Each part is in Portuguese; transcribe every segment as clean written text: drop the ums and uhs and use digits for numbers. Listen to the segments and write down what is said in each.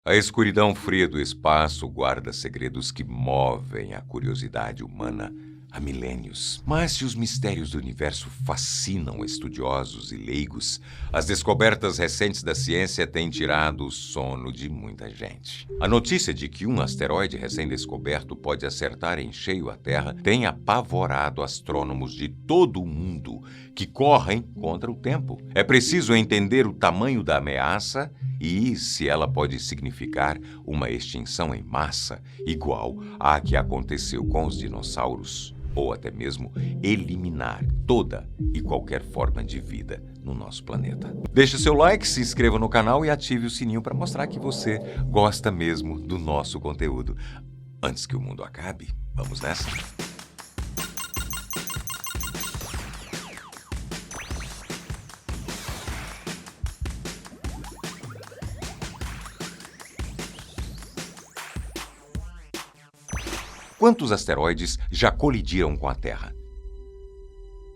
A escuridão fria do espaço guarda segredos que movem a curiosidade humana há milênios. Mas se os mistérios do universo fascinam estudiosos e leigos, as descobertas recentes da ciência têm tirado o sono de muita gente. A notícia de que um asteroide recém-descoberto pode acertar em cheio a Terra tem apavorado astrônomos de todo o mundo que correm contra o tempo. É preciso entender o tamanho da ameaça e se ela pode significar uma extinção em massa igual à que aconteceu com os dinossauros, ou até mesmo eliminar toda e qualquer forma de vida no nosso planeta. Deixe seu like, se inscreva no canal e ative o sininho para mostrar que você gosta mesmo do nosso conteúdo. Antes que o mundo acabe, vamos nessa? Quantos asteroides já colidiram com a Terra?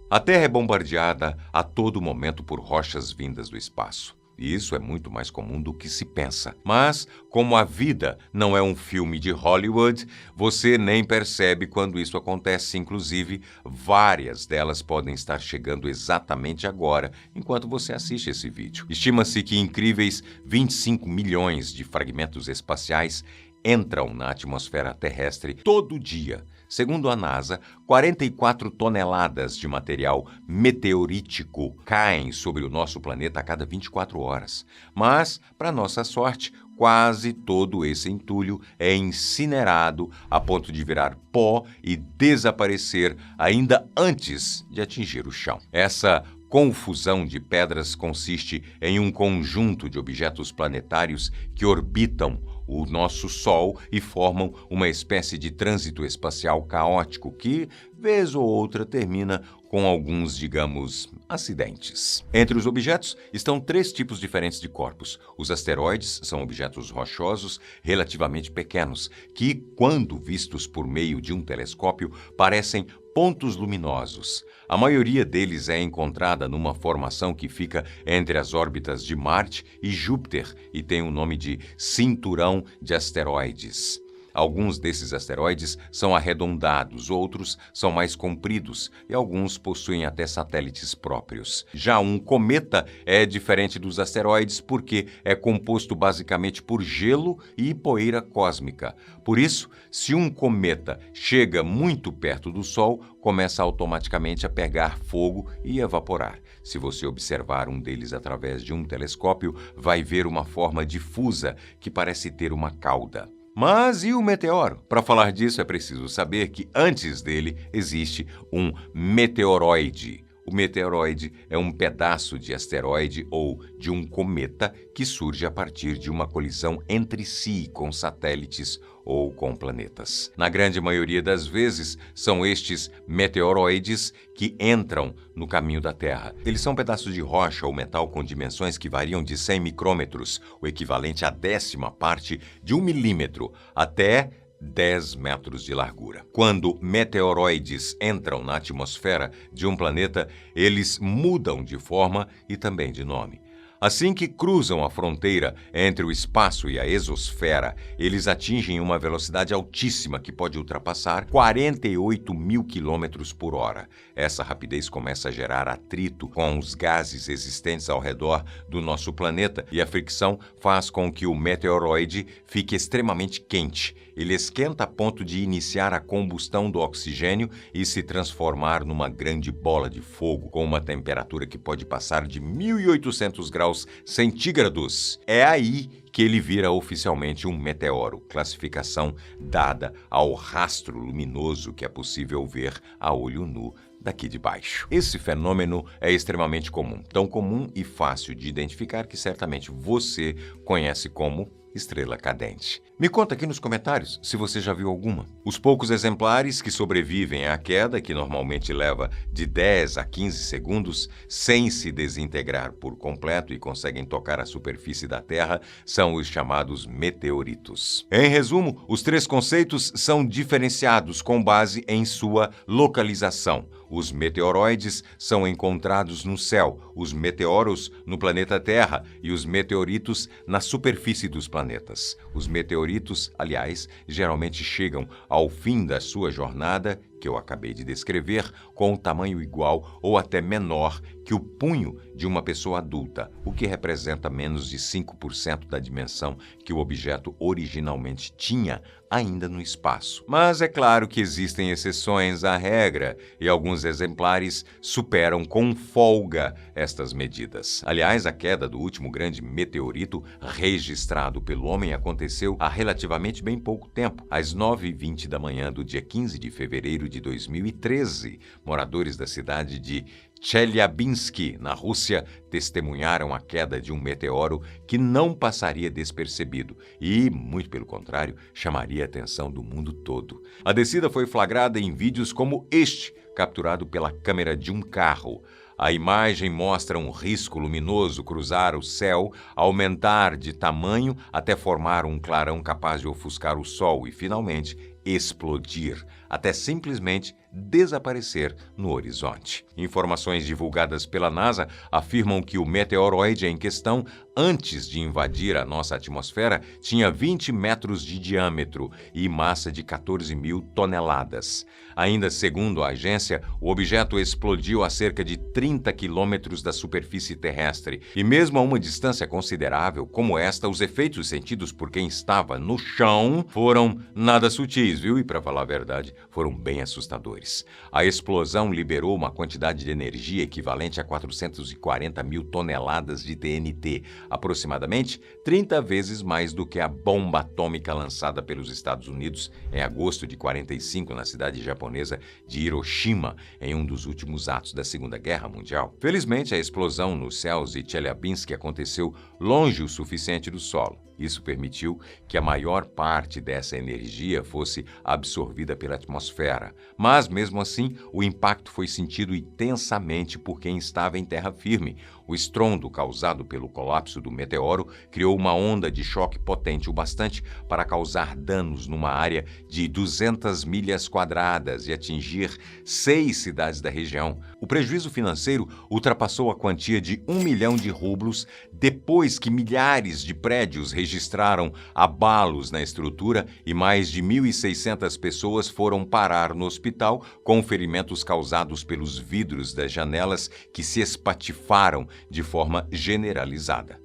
A Terra é bombardeada a todo momento por rochas vindas do espaço. E isso é muito mais comum do que se pensa. Mas, como a vida não é um filme de Hollywood, você nem percebe quando isso acontece. Inclusive, várias delas podem estar chegando exatamente agora, enquanto você assiste esse vídeo. Estima-se que incríveis 25 milhões de fragmentos espaciais entram na atmosfera terrestre todo dia. Segundo a NASA, 44 toneladas de material meteorítico caem sobre o nosso planeta a cada 24 horas. Mas, para nossa sorte, quase todo esse entulho é incinerado a ponto de virar pó e desaparecer ainda antes de atingir o chão. Essa confusão de pedras consiste em um conjunto de objetos planetários que orbitam o nosso Sol e formam uma espécie de trânsito espacial caótico que, vez ou outra, termina com alguns, digamos, acidentes. Entre os objetos estão 3 tipos diferentes de corpos. Os asteroides são objetos rochosos relativamente pequenos que, quando vistos por meio de um telescópio, parecem pontos luminosos. A maioria deles é encontrada numa formação que fica entre as órbitas de Marte e Júpiter e tem o nome de cinturão de asteroides. Alguns desses asteroides são arredondados, outros são mais compridos e alguns possuem até satélites próprios. Já um cometa é diferente dos asteroides porque é composto basicamente por gelo e poeira cósmica. Por isso, se um cometa chega muito perto do Sol, começa automaticamente a pegar fogo e evaporar. Se você observar um deles através de um telescópio, vai ver uma forma difusa que parece ter uma cauda. Mas e o meteoro? Para falar disso, é preciso saber que antes dele existe um meteoroide. O meteoroide é um pedaço de asteroide ou de um cometa que surge a partir de uma colisão entre si com satélites ou com planetas. Na grande maioria das vezes, são estes meteoroides que entram no caminho da Terra. Eles são pedaços de rocha ou metal com dimensões que variam de 100 micrômetros, o equivalente à 10ª parte de 1 milímetro, até 10 metros de largura. Quando meteoroides entram na atmosfera de um planeta, eles mudam de forma e também de nome. Assim que cruzam a fronteira entre o espaço e a exosfera, eles atingem uma velocidade altíssima que pode ultrapassar 48 mil quilômetros por hora. Essa rapidez começa a gerar atrito com os gases existentes ao redor do nosso planeta e a fricção faz com que o meteoroide fique extremamente quente. Ele esquenta a ponto de iniciar a combustão do oxigênio e se transformar numa grande bola de fogo com uma temperatura que pode passar de 1.800 graus centígrados. É aí que ele vira oficialmente um meteoro, classificação dada ao rastro luminoso que é possível ver a olho nu daqui de baixo. Esse fenômeno é extremamente comum, tão comum e fácil de identificar que certamente você conhece como estrela cadente. Me conta aqui nos comentários se você já viu alguma. Os poucos exemplares que sobrevivem à queda, que normalmente leva de 10 a 15 segundos, sem se desintegrar por completo e conseguem tocar a superfície da Terra, são os chamados meteoritos. Em resumo, os três conceitos são diferenciados com base em sua localização. Os meteoroides são encontrados no céu, os meteoros no planeta Terra e os meteoritos na superfície dos planetas. Os meteoritos, aliás, geralmente chegam ao fim da sua jornada, que eu acabei de descrever, com um tamanho igual ou até menor que o punho de uma pessoa adulta, o que representa menos de 5% da dimensão que o objeto originalmente tinha ainda no espaço. Mas é claro que existem exceções à regra e alguns exemplares superam com folga estas medidas. Aliás, a queda do último grande meteorito registrado pelo homem aconteceu há relativamente bem pouco tempo, às 9h20 da manhã do dia 15 de fevereiro de 2013. Moradores da cidade de Chelyabinsk, na Rússia, testemunharam a queda de um meteoro que não passaria despercebido e, muito pelo contrário, chamaria a atenção do mundo todo. A descida foi flagrada em vídeos como este, capturado pela câmera de um carro. A imagem mostra um risco luminoso cruzar o céu, aumentar de tamanho até formar um clarão capaz de ofuscar o sol e, finalmente, explodir, até simplesmente desaparecer no horizonte. Informações divulgadas pela NASA afirmam que o meteoroide em questão, antes de invadir a nossa atmosfera, tinha 20 metros de diâmetro e massa de 14.000 toneladas. Ainda segundo a agência, o objeto explodiu a cerca de 30 quilômetros da superfície terrestre. E mesmo a uma distância considerável como esta, os efeitos sentidos por quem estava no chão foram nada sutis, viu? E, para falar a verdade, foram bem assustadores. A explosão liberou uma quantidade de energia equivalente a 440.000 toneladas de TNT, aproximadamente 30 vezes mais do que a bomba atômica lançada pelos Estados Unidos em agosto de 1945 na cidade japonesa de Hiroshima, em um dos últimos atos da Segunda Guerra Mundial. Felizmente, a explosão nos céus de Chelyabinsk aconteceu longe o suficiente do solo. Isso permitiu que a maior parte dessa energia fosse absorvida pela atmosfera. Mas, mesmo assim, o impacto foi sentido intensamente por quem estava em terra firme. O estrondo causado pelo colapso do meteoro criou uma onda de choque potente o bastante para causar danos numa área de 200 milhas quadradas e atingir 6 cidades da região. O prejuízo financeiro ultrapassou a quantia de 1 milhão de rublos depois que milhares de prédios registraram abalos na estrutura e mais de 1.600 pessoas foram parar no hospital com ferimentos causados pelos vidros das janelas que se espatifaram de forma generalizada.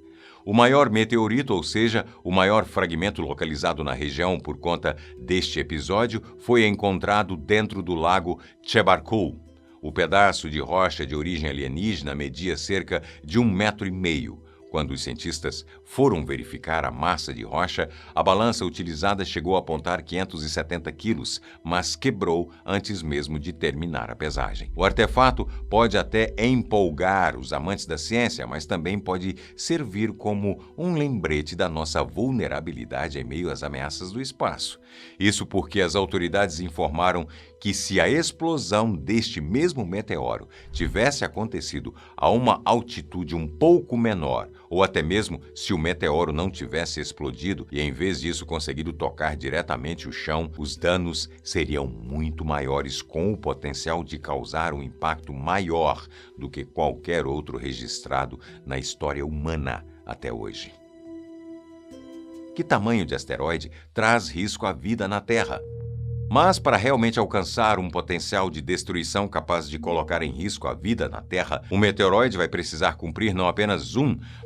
O maior meteorito, ou seja, o maior fragmento localizado na região por conta deste episódio, foi encontrado dentro do lago Chebarkul. O pedaço de rocha de origem alienígena media cerca de 1,5 metro. Quando os cientistas foram verificar a massa de rocha, a balança utilizada chegou a apontar 570 quilos, mas quebrou antes mesmo de terminar a pesagem. O artefato pode até empolgar os amantes da ciência, mas também pode servir como um lembrete da nossa vulnerabilidade em meio às ameaças do espaço. Isso porque as autoridades informaram que se a explosão deste mesmo meteoro tivesse acontecido a uma altitude um pouco menor, ou até mesmo se o meteoro não tivesse explodido e em vez disso conseguido tocar diretamente o chão, os danos seriam muito maiores, com o potencial de causar um impacto maior do que qualquer outro registrado na história humana até hoje. Que tamanho de asteroide traz risco à vida na Terra? Mas, para realmente alcançar um potencial de destruição capaz de colocar em risco a vida na Terra, um meteoroide vai precisar cumprir não apenas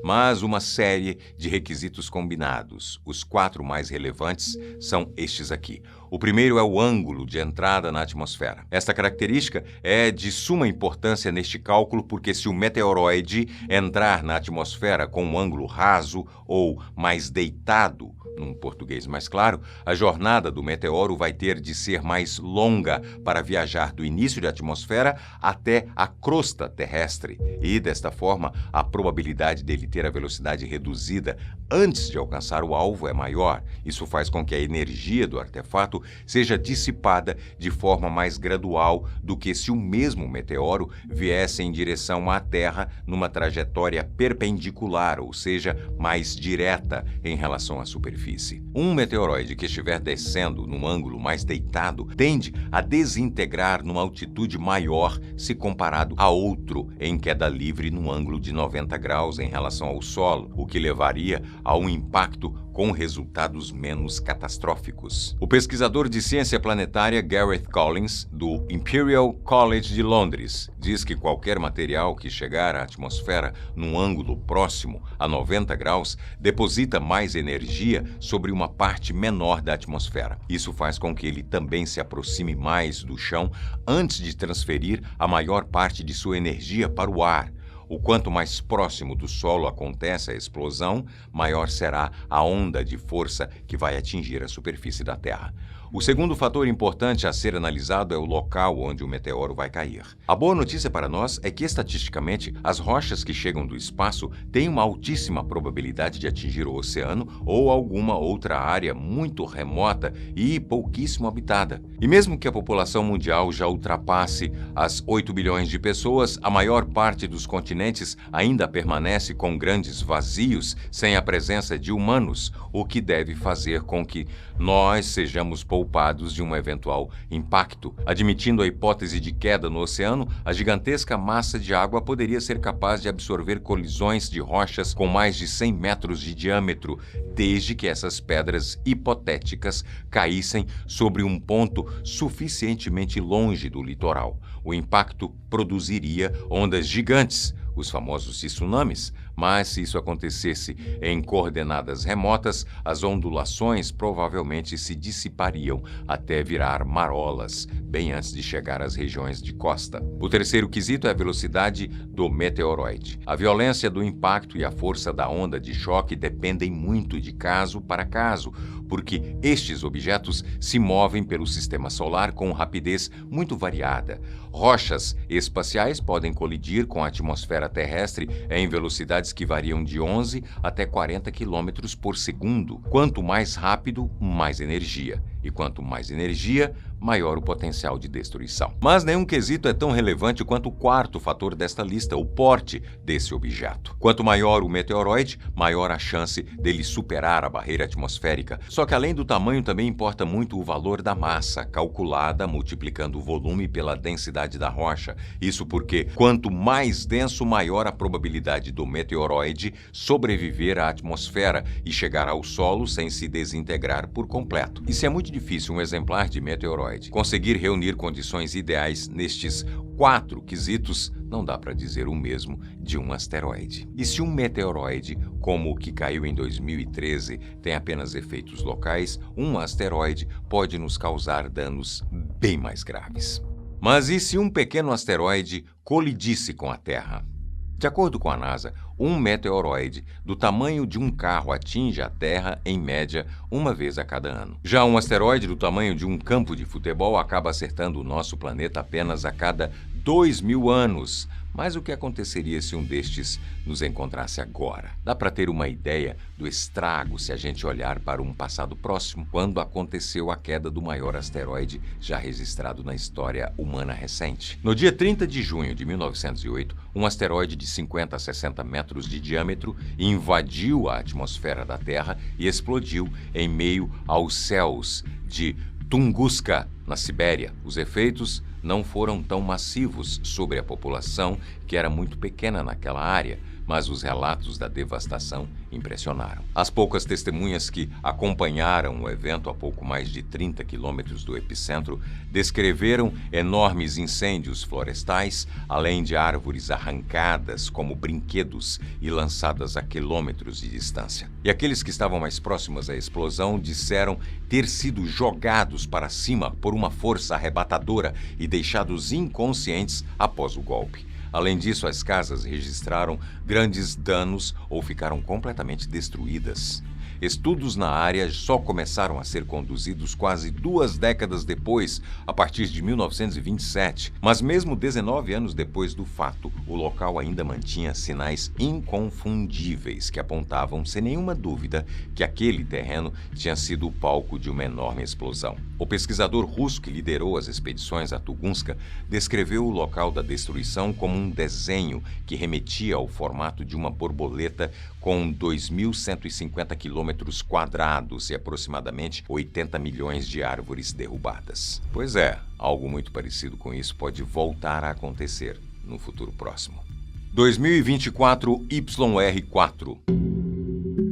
mas uma série de requisitos combinados. Os 4 mais relevantes são estes aqui. O primeiro é o ângulo de entrada na atmosfera. Esta característica é de suma importância neste cálculo porque se o meteoroide entrar na atmosfera com um ângulo raso ou mais deitado, num português mais claro, a jornada do meteoro vai ter de ser mais longa para viajar do início da atmosfera até a crosta terrestre. E, desta forma, a probabilidade dele ter a velocidade reduzida antes de alcançar o alvo é maior. Isso faz com que a energia do artefato seja dissipada de forma mais gradual do que se o mesmo meteoro viesse em direção à Terra numa trajetória perpendicular, ou seja, mais direta em relação à superfície. Um meteoroide que estiver descendo num ângulo mais deitado tende a desintegrar numa altitude maior se comparado a outro em queda livre num ângulo de 90 graus em relação ao solo, o que levaria a um impacto com resultados menos catastróficos. O pesquisador de ciência planetária Gareth Collins, do Imperial College de Londres, diz que qualquer material que chegar à atmosfera num ângulo próximo a 90 graus deposita mais energia sobre uma parte menor da atmosfera. Isso faz com que ele também se aproxime mais do chão antes de transferir a maior parte de sua energia para o ar. O quanto mais próximo do solo acontece a explosão, maior será a onda de força que vai atingir a superfície da Terra. O segundo fator importante a ser analisado é o local onde o meteoro vai cair. A boa notícia para nós é que, estatisticamente, as rochas que chegam do espaço têm uma altíssima probabilidade de atingir o oceano ou alguma outra área muito remota e pouquíssimo habitada. E mesmo que a população mundial já ultrapasse as 8 bilhões de pessoas, a maior parte dos continentes ainda permanece com grandes vazios sem a presença de humanos, o que deve fazer com que nós sejamos poupados de um eventual impacto. Admitindo a hipótese de queda no oceano, a gigantesca massa de água poderia ser capaz de absorver colisões de rochas com mais de 100 metros de diâmetro, desde que essas pedras hipotéticas caíssem sobre um ponto suficientemente longe do litoral. O impacto produziria ondas gigantes, os famosos tsunamis, mas se isso acontecesse em coordenadas remotas, as ondulações provavelmente se dissipariam até virar marolas, bem antes de chegar às regiões de costa. O terceiro quesito é a velocidade do meteoroide. A violência do impacto e a força da onda de choque dependem muito de caso para caso, porque estes objetos se movem pelo sistema solar com rapidez muito variada. Rochas espaciais podem colidir com a atmosfera terrestre em velocidades que variam de 11 até 40 km por segundo. Quanto mais rápido, mais energia. E quanto mais energia, maior o potencial de destruição. Mas nenhum quesito é tão relevante quanto o quarto fator desta lista, o porte desse objeto. Quanto maior o meteoroide, maior a chance dele superar a barreira atmosférica. Só que além do tamanho também importa muito o valor da massa, calculada multiplicando o volume pela densidade da rocha. Isso porque quanto mais denso, maior a probabilidade do meteoroide sobreviver à atmosfera e chegar ao solo sem se desintegrar por completo. E se é muito difícil um exemplar de meteoroide conseguir reunir condições ideais nestes 4 quesitos, não dá para dizer o mesmo de um asteroide. E se um meteoroide, como o que caiu em 2013, tem apenas efeitos locais, um asteroide pode nos causar danos bem mais graves. Mas e se um pequeno asteroide colidisse com a Terra? De acordo com a NASA, um meteoroide do tamanho de um carro atinge a Terra, em média, uma vez a cada ano. Já um asteroide do tamanho de um campo de futebol acaba acertando o nosso planeta apenas a cada 2.000 anos. Mas o que aconteceria se um destes nos encontrasse agora? Dá para ter uma ideia do estrago se a gente olhar para um passado próximo, quando aconteceu a queda do maior asteroide já registrado na história humana recente. No dia 30 de junho de 1908, um asteroide de 50 a 60 metros de diâmetro invadiu a atmosfera da Terra e explodiu em meio aos céus de Tunguska, na Sibéria. Os efeitos não foram tão massivos sobre a população, que era muito pequena naquela área, mas os relatos da devastação impressionaram. As poucas testemunhas que acompanharam o evento a pouco mais de 30 quilômetros do epicentro descreveram enormes incêndios florestais, além de árvores arrancadas como brinquedos e lançadas a quilômetros de distância. E aqueles que estavam mais próximos à explosão disseram ter sido jogados para cima por uma força arrebatadora e deixados inconscientes após o golpe. Além disso, as casas registraram grandes danos ou ficaram completamente destruídas. Estudos na área só começaram a ser conduzidos quase 2 décadas depois, a partir de 1927. Mas mesmo 19 anos depois do fato, o local ainda mantinha sinais inconfundíveis que apontavam, sem nenhuma dúvida, que aquele terreno tinha sido o palco de uma enorme explosão. O pesquisador russo que liderou as expedições a Tunguska descreveu o local da destruição como um desenho que remetia ao formato de uma borboleta com 2.150 quilômetros quadrados e aproximadamente 80 milhões de árvores derrubadas. Pois é, algo muito parecido com isso pode voltar a acontecer no futuro próximo. 2024 YR4.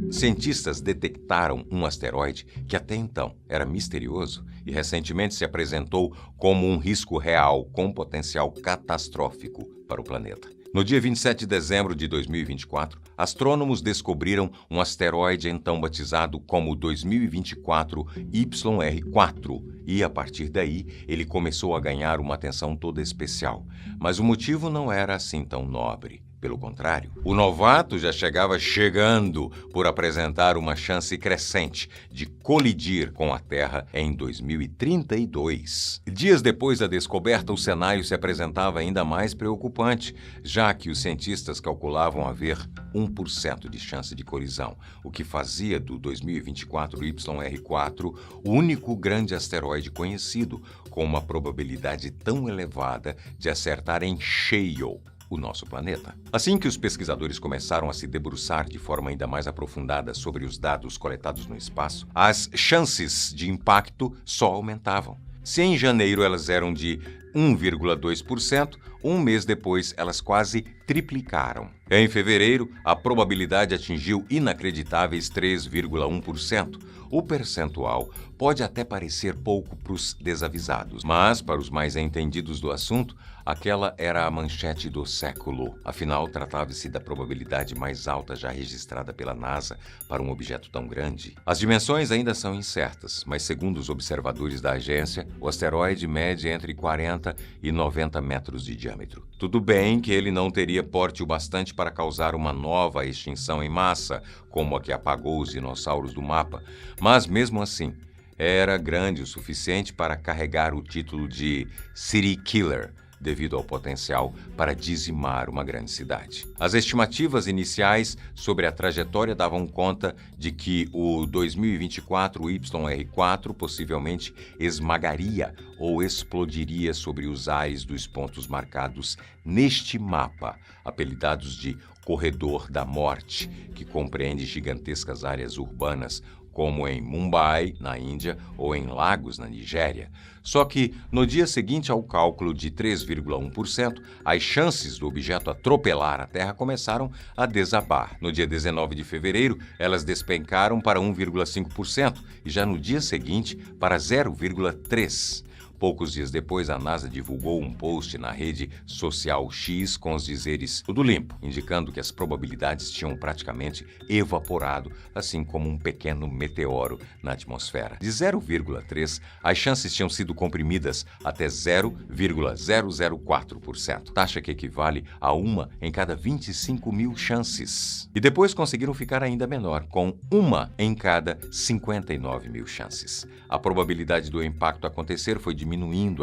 Cientistas detectaram um asteroide que até então era misterioso e recentemente se apresentou como um risco real com potencial catastrófico para o planeta. No dia 27 de dezembro de 2024, astrônomos descobriram um asteroide então batizado como 2024 YR4 e, a partir daí, ele começou a ganhar uma atenção toda especial. Mas o motivo não era assim tão nobre. Pelo contrário, o novato já chegava chegando por apresentar uma chance crescente de colidir com a Terra em 2032. Dias depois da descoberta, o cenário se apresentava ainda mais preocupante, já que os cientistas calculavam haver 1% de chance de colisão, o que fazia do 2024 YR4 o único grande asteroide conhecido, com uma probabilidade tão elevada de acertar em cheio o nosso planeta. Assim que os pesquisadores começaram a se debruçar de forma ainda mais aprofundada sobre os dados coletados no espaço, as chances de impacto só aumentavam. Se em janeiro elas eram de 1,2%, um mês depois elas quase triplicaram. Em fevereiro, a probabilidade atingiu inacreditáveis 3,1%. O percentual pode até parecer pouco para os desavisados, mas para os mais entendidos do assunto, aquela era a manchete do século. Afinal, tratava-se da probabilidade mais alta já registrada pela NASA para um objeto tão grande. As dimensões ainda são incertas, mas segundo os observadores da agência, o asteroide mede entre 40 e 90 metros de diâmetro. Tudo bem que ele não teria porte o bastante para causar uma nova extinção em massa, como a que apagou os dinossauros do mapa, mas mesmo assim, era grande o suficiente para carregar o título de City Killer, devido ao potencial para dizimar uma grande cidade. As estimativas iniciais sobre a trajetória davam conta de que o 2024 YR4 possivelmente esmagaria ou explodiria sobre os ares dos pontos marcados neste mapa, apelidados de Corredor da Morte, que compreende gigantescas áreas urbanas, como em Mumbai, na Índia, ou em Lagos, na Nigéria. Só que, no dia seguinte ao cálculo de 3,1%, as chances do objeto atropelar a Terra começaram a desabar. No dia 19 de fevereiro, elas despencaram para 1,5% e já no dia seguinte para 0,3%. Poucos dias depois, a NASA divulgou um post na rede social X com os dizeres tudo limpo, indicando que as probabilidades tinham praticamente evaporado, assim como um pequeno meteoro na atmosfera. De 0,3, as chances tinham sido comprimidas até 0,004%, taxa que equivale a uma em cada 25 mil chances. E depois conseguiram ficar ainda menor, com uma em cada 59 mil chances. A probabilidade do impacto acontecer foi diminuindo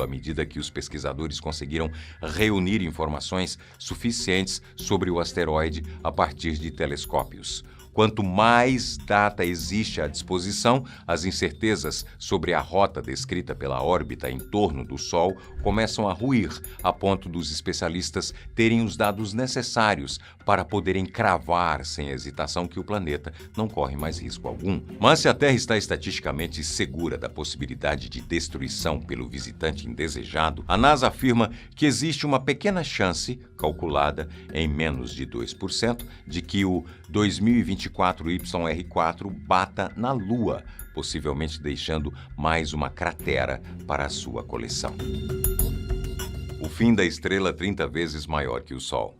à medida que os pesquisadores conseguiram reunir informações suficientes sobre o asteroide a partir de telescópios. Quanto mais data existe à disposição, as incertezas sobre a rota descrita pela órbita em torno do Sol começam a ruir, a ponto dos especialistas terem os dados necessários para poderem cravar sem hesitação que o planeta não corre mais risco algum. Mas se a Terra está estatisticamente segura da possibilidade de destruição pelo visitante indesejado, a NASA afirma que existe uma pequena chance, calculada em menos de 2%, de que o 2024 YR4 bata na Lua, possivelmente deixando mais uma cratera para a sua coleção. O fim da estrela 30 vezes maior que o Sol.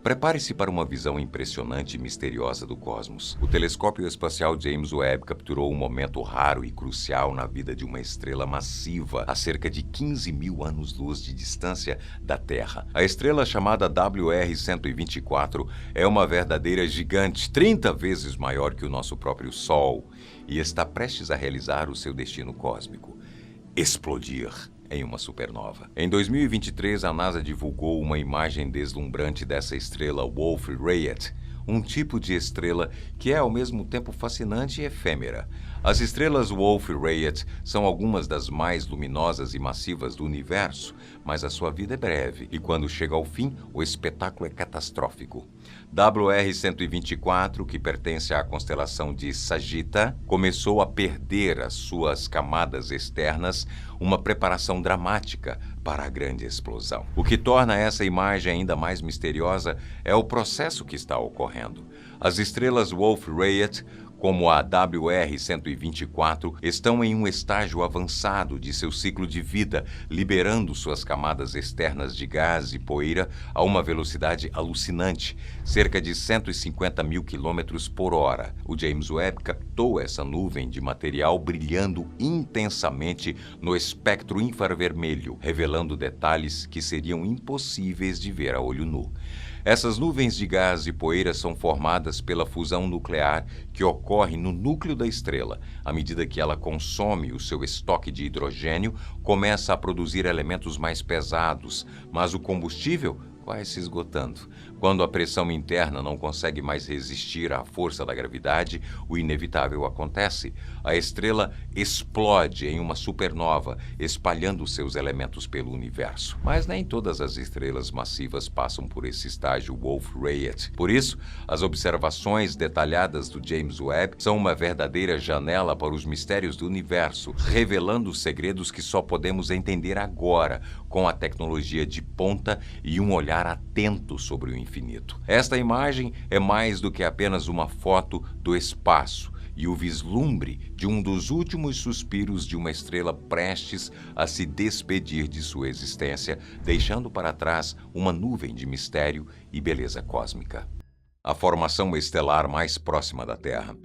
Prepare-se para uma visão impressionante e misteriosa do cosmos. O telescópio espacial James Webb capturou um momento raro e crucial na vida de uma estrela massiva a cerca de 15 mil anos-luz de distância da Terra. A estrela chamada WR-124 é uma verdadeira gigante, 30 vezes maior que o nosso próprio Sol, e está prestes a realizar o seu destino cósmico: explodir em uma supernova. Em 2023, a NASA divulgou uma imagem deslumbrante dessa estrela Wolf-Rayet, um tipo de estrela que é ao mesmo tempo fascinante e efêmera. As estrelas Wolf-Rayet são algumas das mais luminosas e massivas do universo, mas a sua vida é breve e quando chega ao fim, o espetáculo é catastrófico. WR-124, que pertence à constelação de Sagitta, começou a perder as suas camadas externas, uma preparação dramática para a grande explosão. O que torna essa imagem ainda mais misteriosa é o processo que está ocorrendo. As estrelas Wolf-Rayet, como a WR-124, estão em um estágio avançado de seu ciclo de vida, liberando suas camadas externas de gás e poeira a uma velocidade alucinante, cerca de 150 mil quilômetros por hora. O James Webb captou essa nuvem de material brilhando intensamente no espectro infravermelho, revelando detalhes que seriam impossíveis de ver a olho nu. Essas nuvens de gás e poeira são formadas pela fusão nuclear que ocorre no núcleo da estrela. À medida que ela consome o seu estoque de hidrogênio, começa a produzir elementos mais pesados, mas o combustível vai se esgotando. Quando a pressão interna não consegue mais resistir à força da gravidade, o inevitável acontece. A estrela explode em uma supernova, espalhando seus elementos pelo universo. Mas nem todas as estrelas massivas passam por esse estágio Wolf-Rayet. Por isso, as observações detalhadas do James Webb são uma verdadeira janela para os mistérios do universo, revelando segredos que só podemos entender agora, com a tecnologia de ponta e um olhar atento sobre o infinito. Esta imagem é mais do que apenas uma foto do espaço e o vislumbre de um dos últimos suspiros de uma estrela prestes a se despedir de sua existência, deixando para trás uma nuvem de mistério e beleza cósmica. A formação estelar mais próxima da Terra.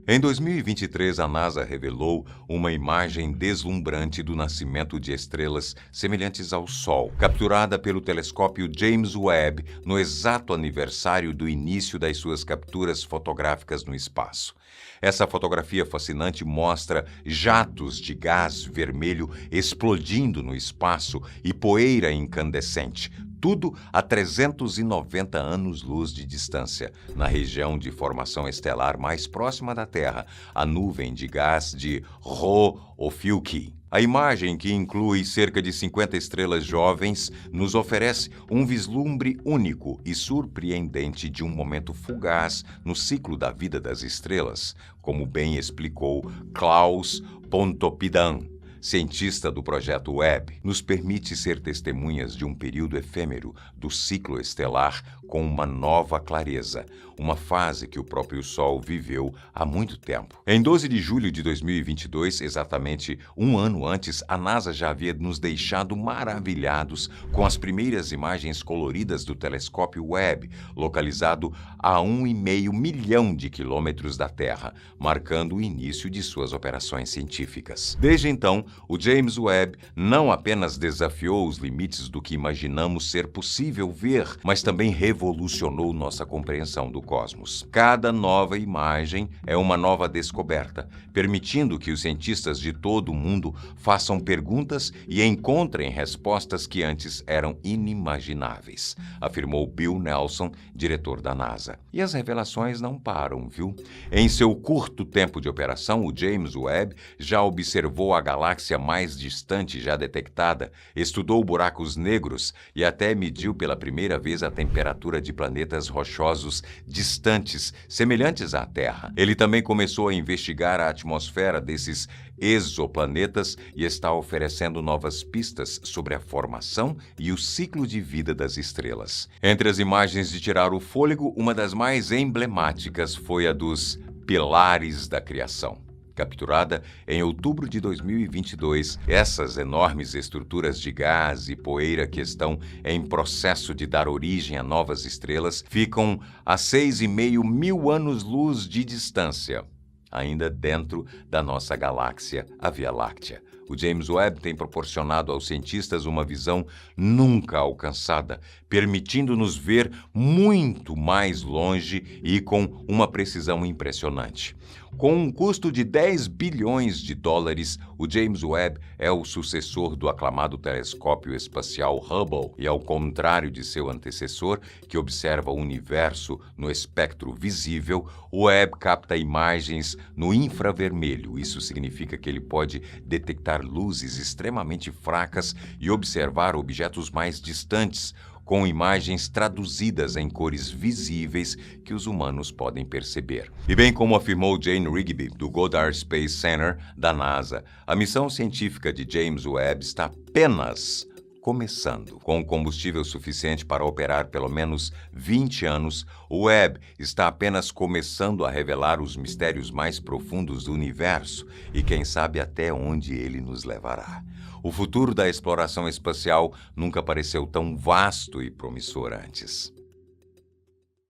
Em 2023, a NASA revelou uma imagem deslumbrante do nascimento de estrelas semelhantes ao Sol, capturada pelo telescópio James Webb no exato aniversário do início das suas capturas fotográficas no espaço. Essa fotografia fascinante mostra jatos de gás vermelho explodindo no espaço e poeira incandescente, tudo a 390 anos-luz de distância, na região de formação estelar mais próxima da Terra, a nuvem de gás de Rho-Ophiuchi. A imagem, que inclui cerca de 50 estrelas jovens, nos oferece um vislumbre único e surpreendente de um momento fugaz no ciclo da vida das estrelas, como bem explicou Klaus Pontoppidan, cientista do projeto Webb. Nos permite ser testemunhas de um período efêmero do ciclo estelar com uma nova clareza, uma fase que o próprio Sol viveu há muito tempo. Em 12 de julho de 2022, exatamente um ano antes, a NASA já havia nos deixado maravilhados com as primeiras imagens coloridas do telescópio Webb, localizado a 1,5 milhão de quilômetros da Terra, marcando o início de suas operações científicas. Desde então, o James Webb não apenas desafiou os limites do que imaginamos ser possível ver, mas também revolucionou nossa compreensão do cosmos. Cada nova imagem é uma nova descoberta, permitindo que os cientistas de todo o mundo façam perguntas e encontrem respostas que antes eram inimagináveis, afirmou Bill Nelson, diretor da NASA. E as revelações não param, viu? Em seu curto tempo de operação, o James Webb já observou a galáxia mais distante já detectada, estudou buracos negros e até mediu pela primeira vez a temperatura de planetas rochosos distantes, semelhantes à Terra. Ele também começou a investigar a atmosfera desses exoplanetas e está oferecendo novas pistas sobre a formação e o ciclo de vida das estrelas. Entre as imagens de tirar o fôlego, uma das mais emblemáticas foi a dos pilares da criação. Capturada em outubro de 2022, essas enormes estruturas de gás e poeira que estão em processo de dar origem a novas estrelas ficam a 6,5 mil anos-luz de distância, ainda dentro da nossa galáxia, a Via Láctea. O James Webb tem proporcionado aos cientistas uma visão nunca alcançada, permitindo-nos ver muito mais longe e com uma precisão impressionante. Com um custo de 10 bilhões de dólares, o James Webb é o sucessor do aclamado telescópio espacial Hubble e, ao contrário de seu antecessor, que observa o universo no espectro visível, o Webb capta imagens no infravermelho. Isso significa que ele pode detectar luzes extremamente fracas e observar objetos mais distantes, com imagens traduzidas em cores visíveis que os humanos podem perceber. E bem como afirmou Jane Rigby, do Goddard Space Center da NASA, a missão científica de James Webb está apenas começando. Com combustível suficiente para operar pelo menos 20 anos, o Webb está apenas começando a revelar os mistérios mais profundos do universo e quem sabe até onde ele nos levará. O futuro da exploração espacial nunca pareceu tão vasto e promissor antes.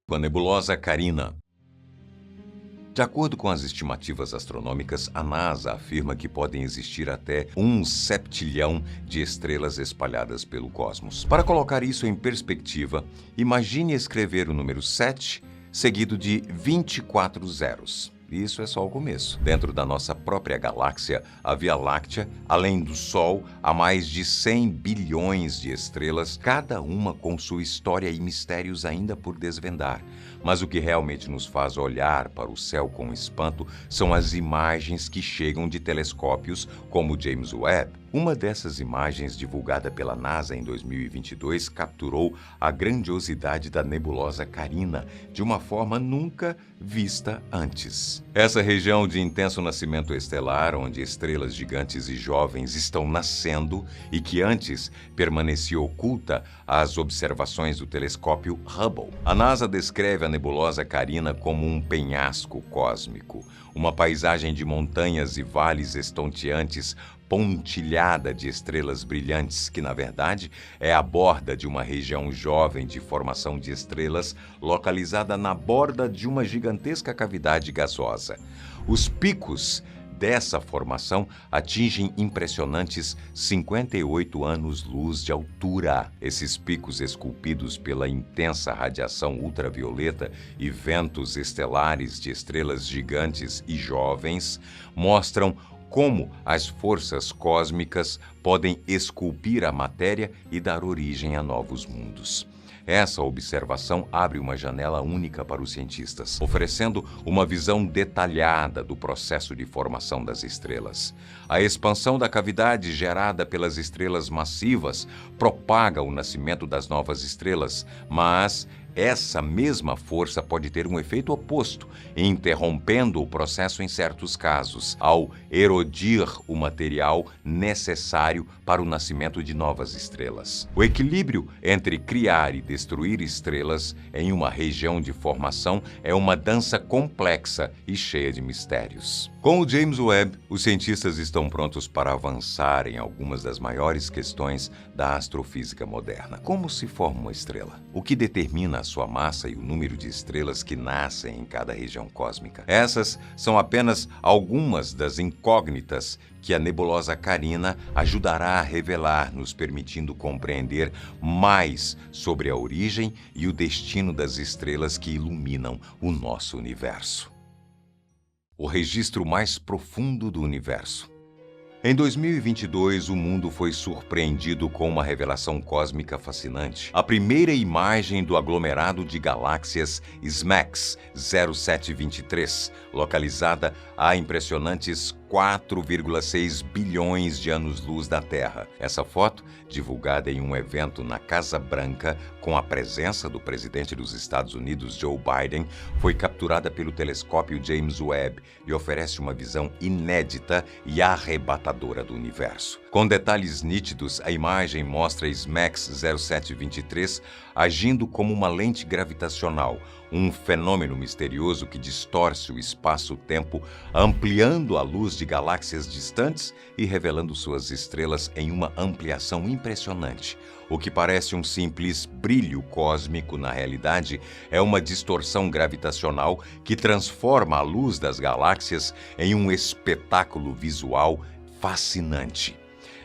Com a nebulosa Carina. De acordo com as estimativas astronômicas, a NASA afirma que podem existir até 1 septilhão de estrelas espalhadas pelo cosmos. Para colocar isso em perspectiva, imagine escrever o número 7 seguido de 24 zeros. Isso é só o começo. Dentro da nossa própria galáxia, a Via Láctea, além do Sol, há mais de 100 bilhões de estrelas, cada uma com sua história e mistérios ainda por desvendar. Mas o que realmente nos faz olhar para o céu com espanto são as imagens que chegam de telescópios como o James Webb. Uma dessas imagens, divulgada pela NASA em 2022, capturou a grandiosidade da nebulosa Carina de uma forma nunca vista antes. Essa região de intenso nascimento estelar, onde estrelas gigantes e jovens estão nascendo e que antes permanecia oculta às observações do telescópio Hubble. A NASA descreve a nebulosa Carina como um penhasco cósmico, uma paisagem de montanhas e vales estonteantes pontilhada de estrelas brilhantes, que, na verdade, é a borda de uma região jovem de formação de estrelas localizada na borda de uma gigantesca cavidade gasosa. Os picos dessa formação atingem impressionantes 58 anos-luz de altura. Esses picos, esculpidos pela intensa radiação ultravioleta e ventos estelares de estrelas gigantes e jovens, mostram como as forças cósmicas podem esculpir a matéria e dar origem a novos mundos. Essa observação abre uma janela única para os cientistas, oferecendo uma visão detalhada do processo de formação das estrelas. A expansão da cavidade gerada pelas estrelas massivas propaga o nascimento das novas estrelas, mas essa mesma força pode ter um efeito oposto, interrompendo o processo em certos casos, ao erodir o material necessário para o nascimento de novas estrelas. O equilíbrio entre criar e destruir estrelas em uma região de formação é uma dança complexa e cheia de mistérios. Com o James Webb, os cientistas estão prontos para avançar em algumas das maiores questões da astrofísica moderna. Como se forma uma estrela? O que determina a sua massa e o número de estrelas que nascem em cada região cósmica? Essas são apenas algumas das incógnitas que a nebulosa Carina ajudará a revelar, nos permitindo compreender mais sobre a origem e o destino das estrelas que iluminam o nosso universo. O registro mais profundo do universo. Em 2022, o mundo foi surpreendido com uma revelação cósmica fascinante. A primeira imagem do aglomerado de galáxias SMACS 0723, localizada a impressionantes 4,6 bilhões de anos-luz da Terra. Essa foto, divulgada em um evento na Casa Branca, com a presença do presidente dos Estados Unidos, Joe Biden, foi capturada pelo telescópio James Webb e oferece uma visão inédita e arrebatadora do universo. Com detalhes nítidos, a imagem mostra SMACS 0723 agindo como uma lente gravitacional, um fenômeno misterioso que distorce o espaço-tempo, ampliando a luz de galáxias distantes e revelando suas estrelas em uma ampliação impressionante. O que parece um simples brilho cósmico, na realidade, é uma distorção gravitacional que transforma a luz das galáxias em um espetáculo visual fascinante.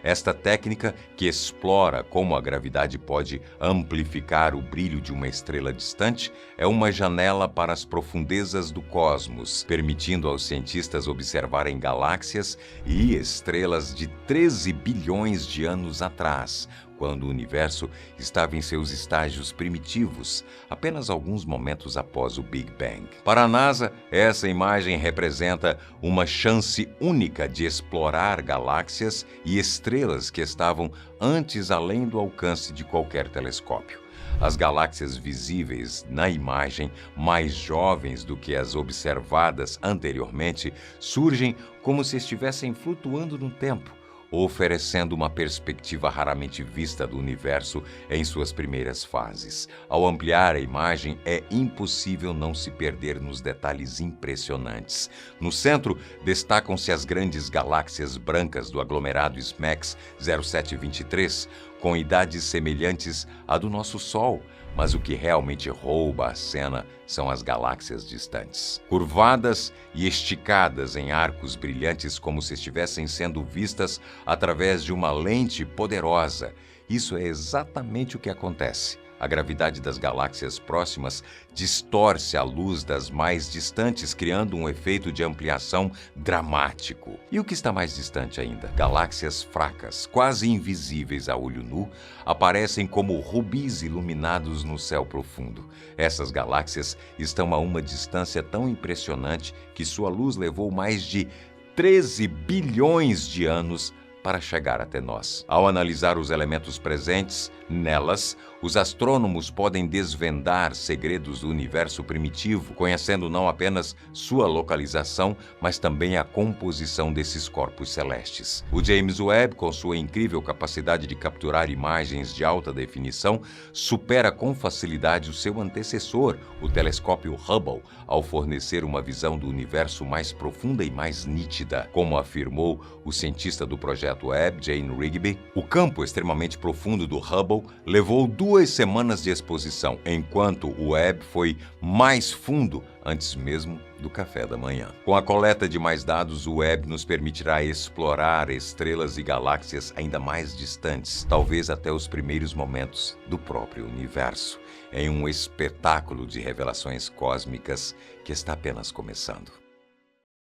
Esta técnica, que explora como a gravidade pode amplificar o brilho de uma estrela distante, é uma janela para as profundezas do cosmos, permitindo aos cientistas observarem galáxias e estrelas de 13 bilhões de anos atrás, quando o universo estava em seus estágios primitivos, apenas alguns momentos após o Big Bang. Para a NASA, essa imagem representa uma chance única de explorar galáxias e estrelas que estavam antes além do alcance de qualquer telescópio. As galáxias visíveis na imagem, mais jovens do que as observadas anteriormente, surgem como se estivessem flutuando no tempo, oferecendo uma perspectiva raramente vista do universo em suas primeiras fases. Ao ampliar a imagem, é impossível não se perder nos detalhes impressionantes. No centro, destacam-se as grandes galáxias brancas do aglomerado SMACS 0723, com idades semelhantes à do nosso Sol, mas o que realmente rouba a cena são as galáxias distantes. Curvadas e esticadas em arcos brilhantes como se estivessem sendo vistas através de uma lente poderosa. Isso é exatamente o que acontece. A gravidade das galáxias próximas distorce a luz das mais distantes, criando um efeito de ampliação dramático. E o que está mais distante ainda? Galáxias fracas, quase invisíveis a olho nu, aparecem como rubis iluminados no céu profundo. Essas galáxias estão a uma distância tão impressionante que sua luz levou mais de 13 bilhões de anos para chegar até nós. Ao analisar os elementos presentes nelas, os astrônomos podem desvendar segredos do universo primitivo, conhecendo não apenas sua localização, mas também a composição desses corpos celestes. O James Webb, com sua incrível capacidade de capturar imagens de alta definição, supera com facilidade o seu antecessor, o telescópio Hubble, ao fornecer uma visão do universo mais profunda e mais nítida. Como afirmou o cientista do projeto Webb, Jane Rigby, o campo extremamente profundo do Hubble levou 2 semanas de exposição, enquanto o Webb foi mais fundo antes mesmo do café da manhã. Com a coleta de mais dados, o Webb nos permitirá explorar estrelas e galáxias ainda mais distantes, talvez até os primeiros momentos do próprio universo, em um espetáculo de revelações cósmicas que está apenas começando.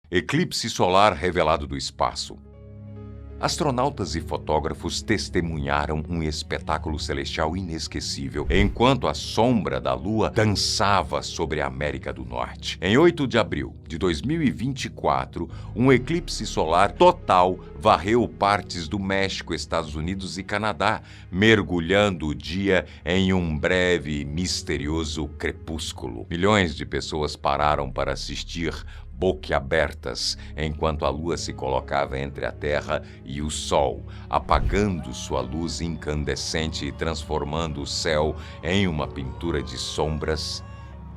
Eclipse solar revelado do espaço. Astronautas e fotógrafos testemunharam um espetáculo celestial inesquecível, enquanto a sombra da Lua dançava sobre a América do Norte. Em 8 de abril de 2024, um eclipse solar total varreu partes do México, Estados Unidos e Canadá, mergulhando o dia em um breve e misterioso crepúsculo. Milhões de pessoas pararam para assistir, boquiabertas, enquanto a Lua se colocava entre a Terra e o Sol, apagando sua luz incandescente e transformando o céu em uma pintura de sombras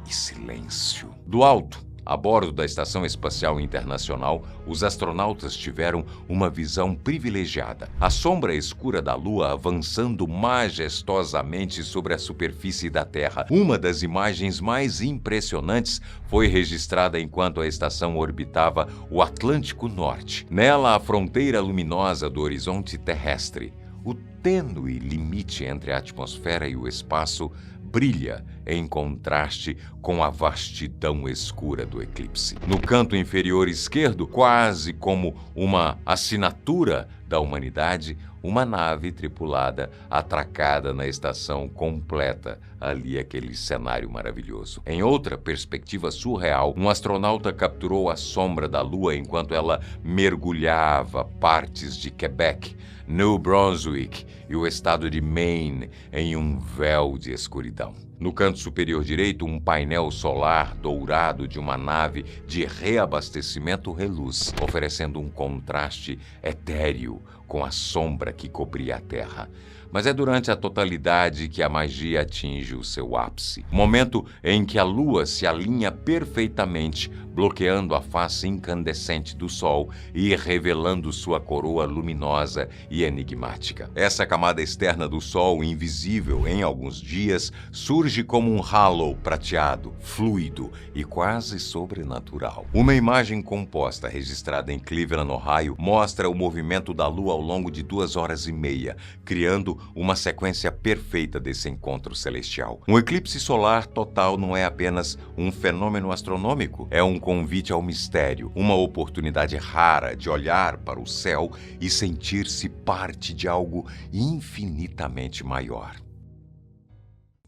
e silêncio. Do alto, a bordo da Estação Espacial Internacional, os astronautas tiveram uma visão privilegiada. A sombra escura da Lua avançando majestosamente sobre a superfície da Terra. Uma das imagens mais impressionantes foi registrada enquanto a estação orbitava o Atlântico Norte. Nela, a fronteira luminosa do horizonte terrestre, o tênue limite entre a atmosfera e o espaço, brilha em contraste com a vastidão escura do eclipse. No canto inferior esquerdo, quase como uma assinatura da humanidade, uma nave tripulada atracada na estação completa ali aquele cenário maravilhoso. Em outra perspectiva surreal, um astronauta capturou a sombra da Lua enquanto ela mergulhava partes de Quebec, New Brunswick e o estado de Maine em um véu de escuridão. No canto superior direito, um painel solar dourado de uma nave de reabastecimento reluz, oferecendo um contraste etéreo com a sombra que cobria a Terra. Mas é durante a totalidade que a magia atinge o seu ápice. Momento em que a Lua se alinha perfeitamente, bloqueando a face incandescente do Sol e revelando sua coroa luminosa e enigmática. Essa camada externa do Sol, invisível em alguns dias, surge como um halo prateado, fluido e quase sobrenatural. Uma imagem composta registrada em Cleveland, Ohio, mostra o movimento da Lua ao longo de 2 horas e meia, criando uma sequência perfeita desse encontro celestial. Um eclipse solar total não é apenas um fenômeno astronômico, é um convite ao mistério, uma oportunidade rara de olhar para o céu e sentir-se parte de algo infinitamente maior.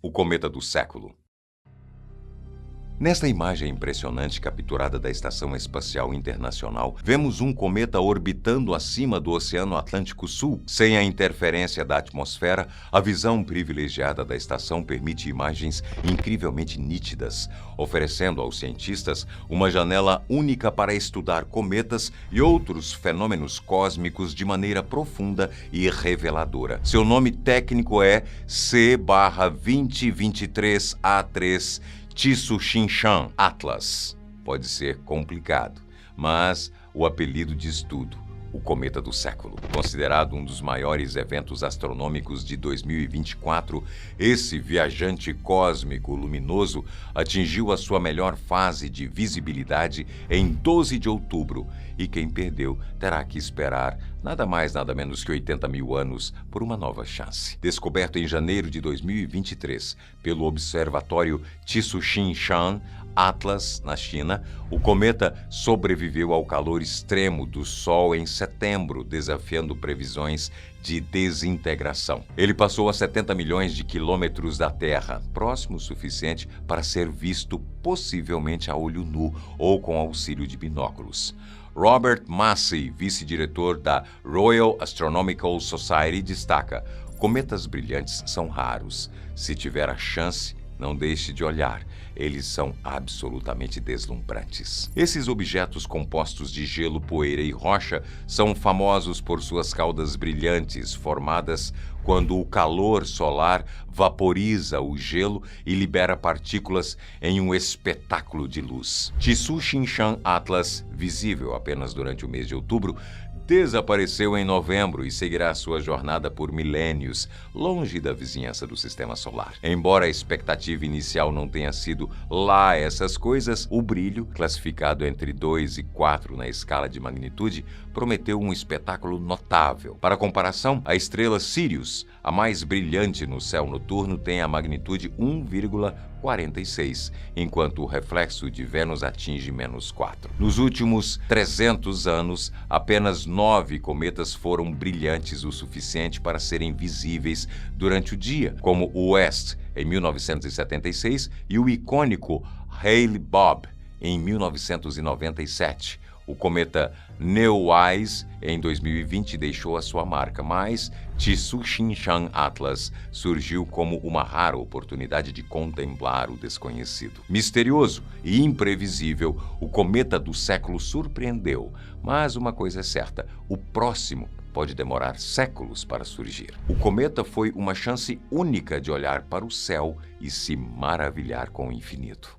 O cometa do século. Nesta imagem impressionante capturada da Estação Espacial Internacional, vemos um cometa orbitando acima do Oceano Atlântico Sul. Sem a interferência da atmosfera, a visão privilegiada da estação permite imagens incrivelmente nítidas, oferecendo aos cientistas uma janela única para estudar cometas e outros fenômenos cósmicos de maneira profunda e reveladora. Seu nome técnico é C/2023A3 Tsuchinshan Atlas. Pode ser complicado, mas o apelido diz tudo. O cometa do século. Considerado um dos maiores eventos astronômicos de 2024, esse viajante cósmico luminoso atingiu a sua melhor fase de visibilidade em 12 de outubro, e quem perdeu terá que esperar nada mais nada menos que 80 mil anos por uma nova chance. Descoberto em janeiro de 2023 pelo Observatório Tsuchinshan Atlas, na China, o cometa sobreviveu ao calor extremo do Sol em setembro, desafiando previsões de desintegração. Ele passou a 70 milhões de quilômetros da Terra, próximo o suficiente para ser visto possivelmente a olho nu ou com auxílio de binóculos. Robert Massey, vice-diretor da Royal Astronomical Society, destaca: cometas brilhantes são raros. Se tiver a chance, não deixe de olhar. Eles são absolutamente deslumbrantes. Esses objetos compostos de gelo, poeira e rocha são famosos por suas caudas brilhantes, formadas quando o calor solar vaporiza o gelo e libera partículas em um espetáculo de luz. Tsuchinshan Atlas, visível apenas durante o mês de outubro, desapareceu em novembro e seguirá sua jornada por milênios, longe da vizinhança do Sistema Solar. Embora a expectativa inicial não tenha sido lá essas coisas, o brilho, classificado entre 2 e 4 na escala de magnitude, prometeu um espetáculo notável. Para comparação, a estrela Sirius, a mais brilhante no céu noturno, tem a magnitude 1,46, enquanto o reflexo de Vênus atinge -4. Nos últimos 300 anos, apenas 9 cometas foram brilhantes o suficiente para serem visíveis durante o dia, como o West, em 1976, e o icônico Hale-Bopp, em 1997. O cometa Neowise, em 2020, deixou a sua marca, mas Tsuchinshan Atlas surgiu como uma rara oportunidade de contemplar o desconhecido. Misterioso e imprevisível, o cometa do século surpreendeu, mas uma coisa é certa: o próximo pode demorar séculos para surgir. O cometa foi uma chance única de olhar para o céu e se maravilhar com o infinito.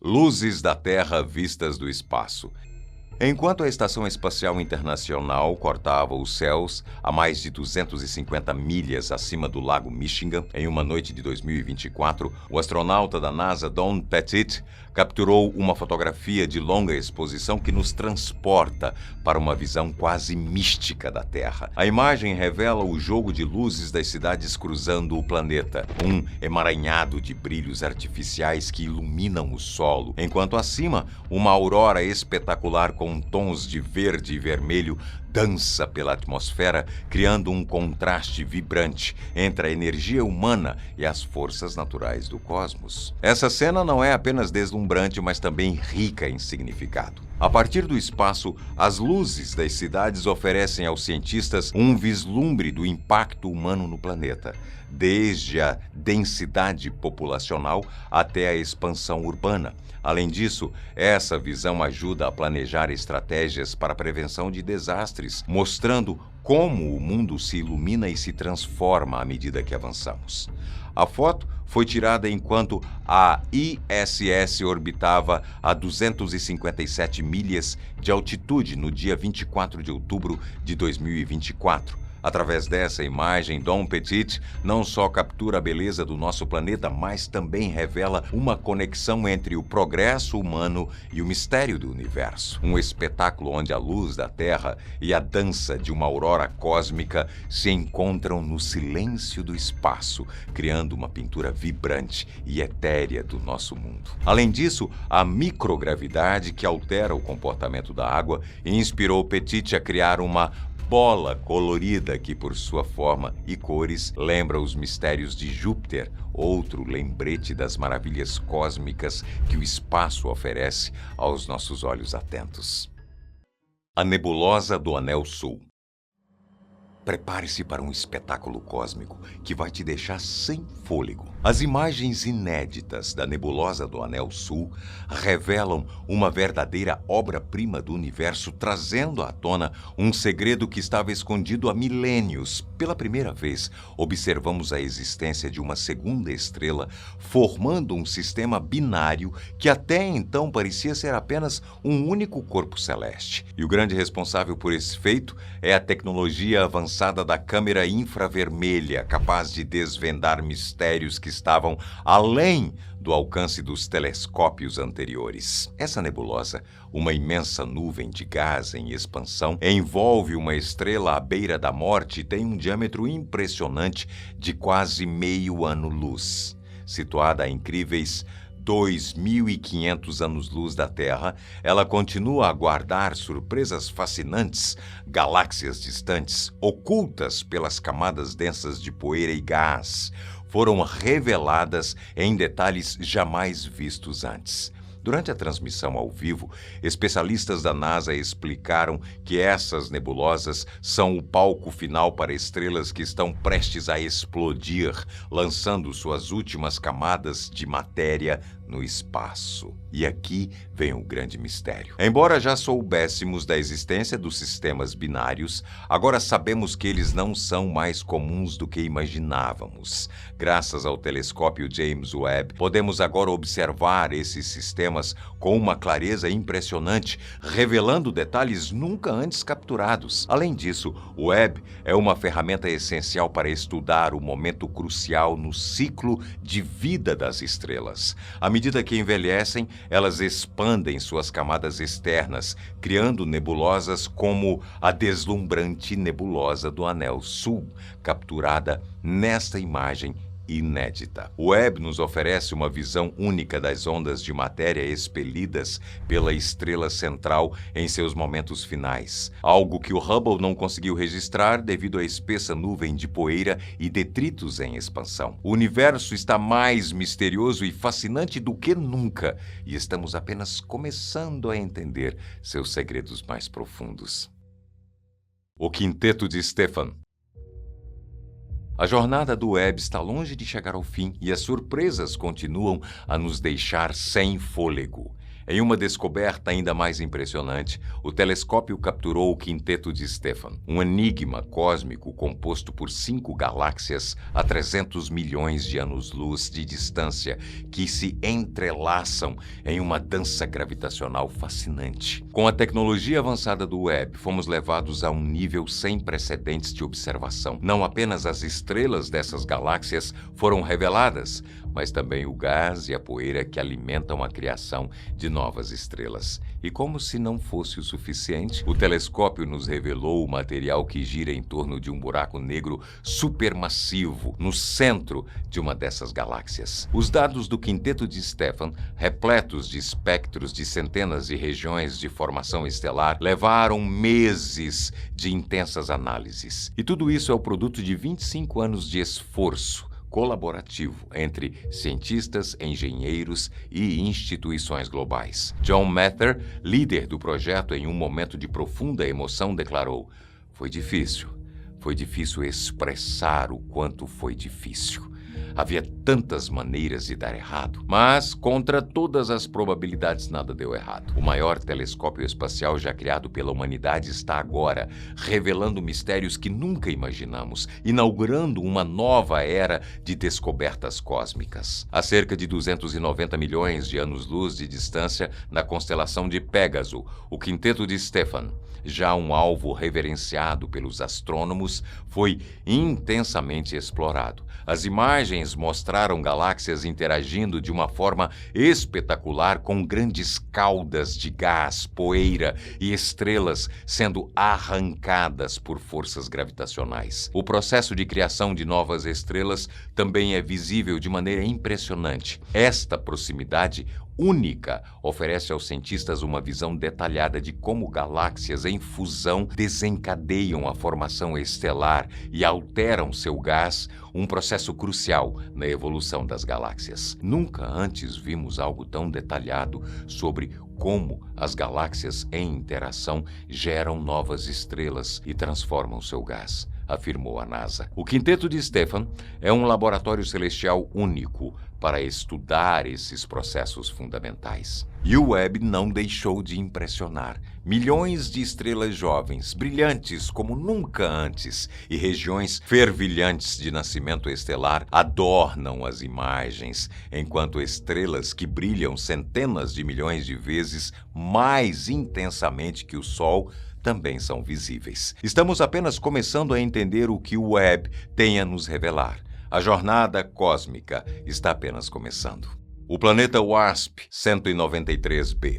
Luzes da Terra vistas do espaço. Enquanto a Estação Espacial Internacional cortava os céus a mais de 250 milhas acima do Lago Michigan, em uma noite de 2024, o astronauta da NASA Don Pettit capturou uma fotografia de longa exposição que nos transporta para uma visão quase mística da Terra. A imagem revela o jogo de luzes das cidades cruzando o planeta, um emaranhado de brilhos artificiais que iluminam o solo, enquanto acima, uma aurora espetacular com com tons de verde e vermelho dança pela atmosfera, criando um contraste vibrante entre a energia humana e as forças naturais do cosmos. Essa cena não é apenas deslumbrante, mas também rica em significado. A partir do espaço, as luzes das cidades oferecem aos cientistas um vislumbre do impacto humano no planeta, desde a densidade populacional até a expansão urbana. Além disso, essa visão ajuda a planejar estratégias para a prevenção de desastres, mostrando como o mundo se ilumina e se transforma à medida que avançamos. A foto foi tirada enquanto a ISS orbitava a 257 milhas de altitude no dia 24 de outubro de 2024. Através dessa imagem, Don Petit não só captura a beleza do nosso planeta, mas também revela uma conexão entre o progresso humano e o mistério do universo. Um espetáculo onde a luz da Terra e a dança de uma aurora cósmica se encontram no silêncio do espaço, criando uma pintura vibrante e etérea do nosso mundo. Além disso, a microgravidade que altera o comportamento da água inspirou Petit a criar uma bola colorida que, por sua forma e cores, lembra os mistérios de Júpiter, outro lembrete das maravilhas cósmicas que o espaço oferece aos nossos olhos atentos. A nebulosa do Anel Sul. Prepare-se para um espetáculo cósmico que vai te deixar sem fôlego. As imagens inéditas da nebulosa do Anel Sul revelam uma verdadeira obra-prima do universo, trazendo à tona um segredo que estava escondido há milênios. Pela primeira vez, observamos a existência de uma segunda estrela formando um sistema binário que até então parecia ser apenas um único corpo celeste. E o grande responsável por esse feito é a tecnologia avançada da câmera infravermelha, capaz de desvendar mistérios que estavam além do alcance dos telescópios anteriores. Essa nebulosa, uma imensa nuvem de gás em expansão, envolve uma estrela à beira da morte e tem um diâmetro impressionante de quase meio ano-luz. Situada a incríveis 2.500 anos-luz da Terra, ela continua a guardar surpresas fascinantes, galáxias distantes, ocultas pelas camadas densas de poeira e gás, foram reveladas em detalhes jamais vistos antes. Durante a transmissão ao vivo, especialistas da NASA explicaram que essas nebulosas são o palco final para estrelas que estão prestes a explodir, lançando suas últimas camadas de matéria no espaço. E aqui vem o grande mistério. Embora já soubéssemos da existência dos sistemas binários, agora sabemos que eles não são mais comuns do que imaginávamos. Graças ao telescópio James Webb, podemos agora observar esses sistemas com uma clareza impressionante, revelando detalhes nunca antes capturados. Além disso, o Webb é uma ferramenta essencial para estudar o momento crucial no ciclo de vida das estrelas. À medida que envelhecem, elas expandem suas camadas externas, criando nebulosas como a deslumbrante nebulosa do Anel Sul, capturada nesta imagem inédita. O Webb nos oferece uma visão única das ondas de matéria expelidas pela estrela central em seus momentos finais, algo que o Hubble não conseguiu registrar devido à espessa nuvem de poeira e detritos em expansão. O universo está mais misterioso e fascinante do que nunca, e estamos apenas começando a entender seus segredos mais profundos. O Quinteto de Stefan. A jornada do Webb está longe de chegar ao fim e as surpresas continuam a nos deixar sem fôlego. Em uma descoberta ainda mais impressionante, o telescópio capturou o Quinteto de Stefan, um enigma cósmico composto por 5 galáxias a 300 milhões de anos-luz de distância que se entrelaçam em uma dança gravitacional fascinante. Com a tecnologia avançada do Webb, fomos levados a um nível sem precedentes de observação. Não apenas as estrelas dessas galáxias foram reveladas, mas também o gás e a poeira que alimentam a criação de novas estrelas. E como se não fosse o suficiente, o telescópio nos revelou o material que gira em torno de um buraco negro supermassivo no centro de uma dessas galáxias. Os dados do quinteto de Stephan, repletos de espectros de centenas de regiões de formação estelar, levaram meses de intensas análises. E tudo isso é o produto de 25 anos de esforço colaborativo entre cientistas, engenheiros e instituições globais. John Mather, líder do projeto, em um momento de profunda emoção, declarou: Foi difícil expressar o quanto foi difícil. Havia tantas maneiras de dar errado, mas contra todas as probabilidades nada deu errado. O maior telescópio espacial já criado pela humanidade está agora revelando mistérios que nunca imaginamos, inaugurando uma nova era de descobertas cósmicas. A cerca de 290 milhões de anos-luz de distância, na constelação de Pégaso, o quinteto de Stephan, já um alvo reverenciado pelos astrônomos, foi intensamente explorado. As imagens mostraram galáxias interagindo de uma forma espetacular, com grandes caudas de gás, poeira e estrelas sendo arrancadas por forças gravitacionais. O processo de criação de novas estrelas também é visível de maneira impressionante. Esta proximidade única oferece aos cientistas uma visão detalhada de como galáxias em fusão desencadeiam a formação estelar e alteram seu gás, um processo crucial na evolução das galáxias. Nunca antes vimos algo tão detalhado sobre como as galáxias em interação geram novas estrelas e transformam seu gás, afirmou a NASA. O quinteto de Stephan é um laboratório celestial único para estudar esses processos fundamentais. E o Webb não deixou de impressionar. Milhões de estrelas jovens, brilhantes como nunca antes, e regiões fervilhantes de nascimento estelar adornam as imagens, enquanto estrelas que brilham centenas de milhões de vezes mais intensamente que o Sol também são visíveis. Estamos apenas começando a entender o que o Webb tem a nos revelar. A jornada cósmica está apenas começando. O planeta WASP-193b.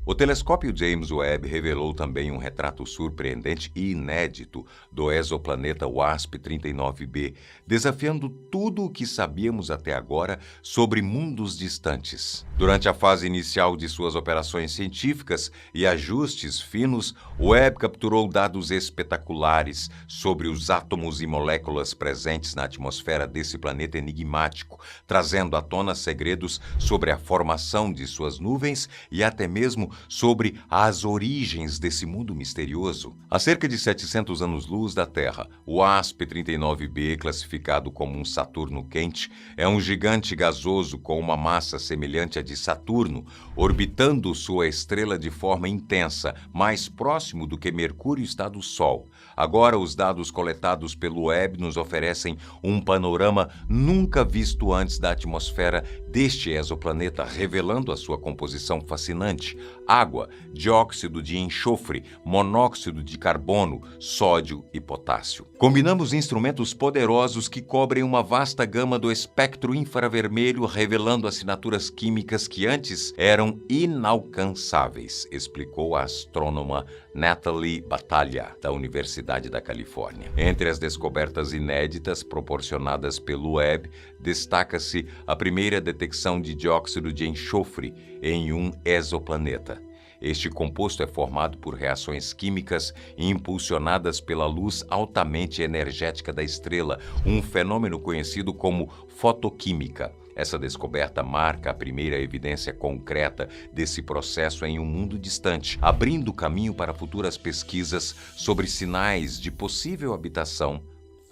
O telescópio James Webb revelou também um retrato surpreendente e inédito do exoplaneta WASP-39b, desafiando tudo o que sabíamos até agora sobre mundos distantes. Durante a fase inicial de suas operações científicas e ajustes finos, o Webb capturou dados espetaculares sobre os átomos e moléculas presentes na atmosfera desse planeta enigmático, trazendo à tona segredos sobre a formação de suas nuvens e até mesmo sobre as origens desse mundo misterioso. A cerca de 700 anos-luz da Terra, o WASP-39b, classificado como um Saturno quente, é um gigante gasoso com uma massa semelhante à de Saturno, orbitando sua estrela de forma intensa, mais próximo do que Mercúrio está do Sol. Agora, os dados coletados pelo Webb nos oferecem um panorama nunca visto antes da atmosfera deste exoplaneta, revelando a sua composição fascinante: água, dióxido de enxofre, monóxido de carbono, sódio e potássio. Combinamos instrumentos poderosos que cobrem uma vasta gama do espectro infravermelho, revelando assinaturas químicas que antes eram inalcançáveis, explicou a astrônoma Natalie Batalha, da Universidade da Califórnia. Entre as descobertas inéditas proporcionadas pelo Webb, destaca-se a primeira detecção de dióxido de enxofre em um exoplaneta. Este composto é formado por reações químicas impulsionadas pela luz altamente energética da estrela, um fenômeno conhecido como fotoquímica. Essa descoberta marca a primeira evidência concreta desse processo em um mundo distante, abrindo caminho para futuras pesquisas sobre sinais de possível habitação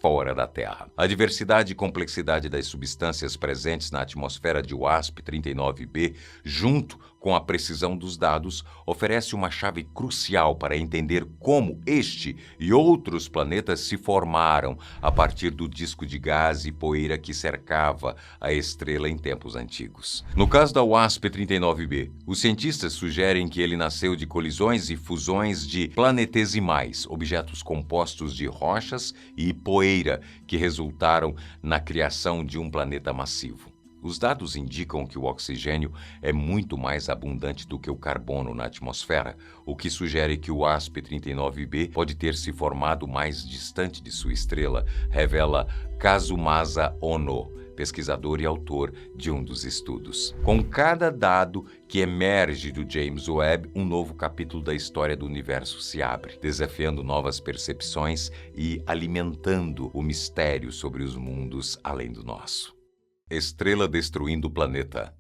fora da Terra. A diversidade e complexidade das substâncias presentes na atmosfera de WASP-39b, junto com a precisão dos dados, oferece uma chave crucial para entender como este e outros planetas se formaram a partir do disco de gás e poeira que cercava a estrela em tempos antigos. No caso da WASP-39b, os cientistas sugerem que ele nasceu de colisões e fusões de planetesimais, objetos compostos de rochas e poeira, que resultaram na criação de um planeta massivo. Os dados indicam que o oxigênio é muito mais abundante do que o carbono na atmosfera, o que sugere que o ASP39b pode ter se formado mais distante de sua estrela, revela Kazumasa Ono, pesquisador e autor de um dos estudos. Com cada dado que emerge do James Webb, um novo capítulo da história do universo se abre, desafiando novas percepções e alimentando o mistério sobre os mundos além do nosso. Estrela destruindo o planeta.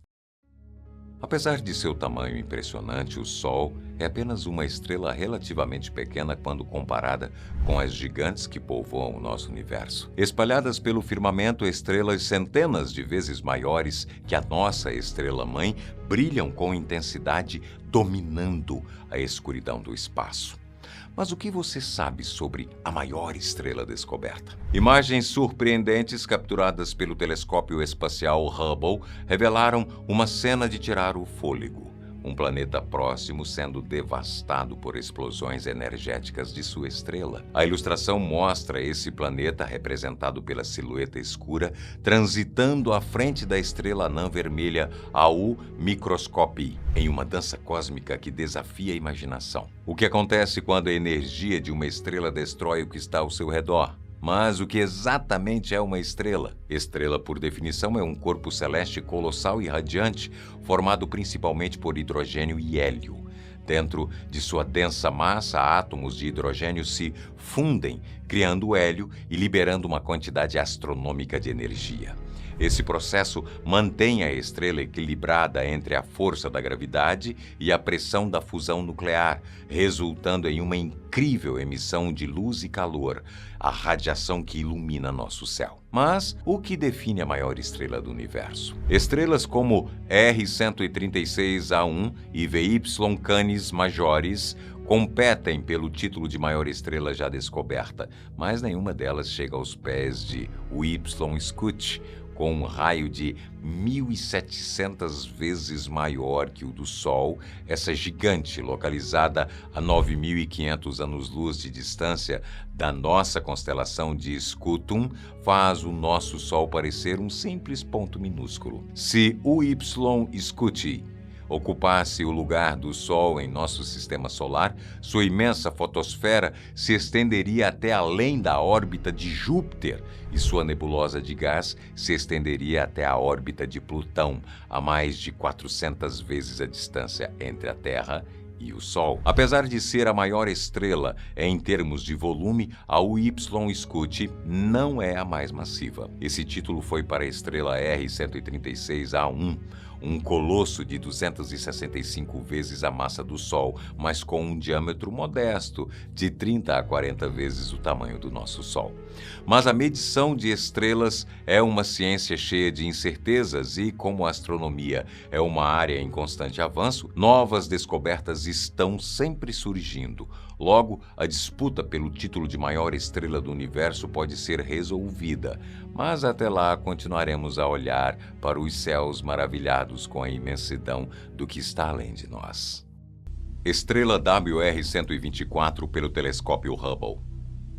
Apesar de seu tamanho impressionante, o Sol é apenas uma estrela relativamente pequena quando comparada com as gigantes que povoam o nosso universo. Espalhadas pelo firmamento, estrelas centenas de vezes maiores que a nossa estrela-mãe brilham com intensidade, dominando a escuridão do espaço. Mas o que você sabe sobre a maior estrela descoberta? Imagens surpreendentes capturadas pelo telescópio espacial Hubble revelaram uma cena de tirar o fôlego. Um planeta próximo sendo devastado por explosões energéticas de sua estrela. A ilustração mostra esse planeta, representado pela silhueta escura, transitando à frente da estrela anã vermelha AU Microscopii, em uma dança cósmica que desafia a imaginação. O que acontece quando a energia de uma estrela destrói o que está ao seu redor? Mas o que exatamente é uma estrela? Estrela, por definição, é um corpo celeste colossal e radiante, formado principalmente por hidrogênio e hélio. Dentro de sua densa massa, átomos de hidrogênio se fundem, criando hélio e liberando uma quantidade astronômica de energia. Esse processo mantém a estrela equilibrada entre a força da gravidade e a pressão da fusão nuclear, resultando em uma incrível emissão de luz e calor, a radiação que ilumina nosso céu. Mas o que define a maior estrela do universo? Estrelas como R136A1 e VY Canis Majoris competem pelo título de maior estrela já descoberta, mas nenhuma delas chega aos pés de Y Scuti, com um raio de 1.700 vezes maior que o do Sol. Essa gigante, localizada a 9.500 anos-luz de distância da nossa constelação de Scutum, faz o nosso Sol parecer um simples ponto minúsculo. Se o Y Scuti ocupasse o lugar do Sol em nosso sistema solar, sua imensa fotosfera se estenderia até além da órbita de Júpiter e sua nebulosa de gás se estenderia até a órbita de Plutão, a mais de 400 vezes a distância entre a Terra e o Sol. Apesar de ser a maior estrela em termos de volume, a Y Scuti não é a mais massiva. Esse título foi para a estrela R136A1, um colosso de 265 vezes a massa do Sol, mas com um diâmetro modesto, de 30 a 40 vezes o tamanho do nosso Sol. Mas a medição de estrelas é uma ciência cheia de incertezas e, como a astronomia é uma área em constante avanço, novas descobertas estão sempre surgindo. Logo, a disputa pelo título de maior estrela do universo pode ser resolvida, mas até lá continuaremos a olhar para os céus maravilhados com a imensidão do que está além de nós. Estrela WR-124 pelo telescópio Hubble.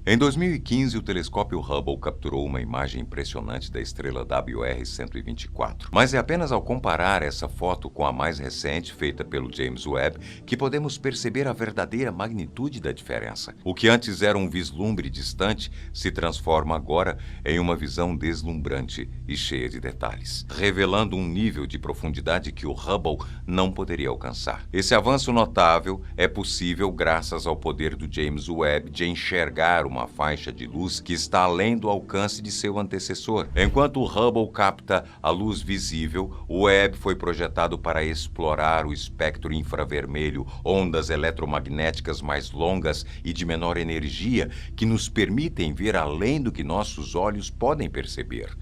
Em 2015, o telescópio Hubble capturou uma imagem impressionante da estrela WR-124. Mas é apenas ao comparar essa foto com a mais recente, feita pelo James Webb, que podemos perceber a verdadeira magnitude da diferença. O que antes era um vislumbre distante se transforma agora em uma visão deslumbrante e cheia de detalhes, revelando um nível de profundidade que o Hubble não poderia alcançar. Esse avanço notável é possível graças ao poder do James Webb de enxergar uma faixa de luz que está além do alcance de seu antecessor. Enquanto o Hubble capta a luz visível, o Webb foi projetado para explorar o espectro infravermelho, ondas eletromagnéticas mais longas e de menor energia que nos permitem ver além do que nossos olhos podem perceber.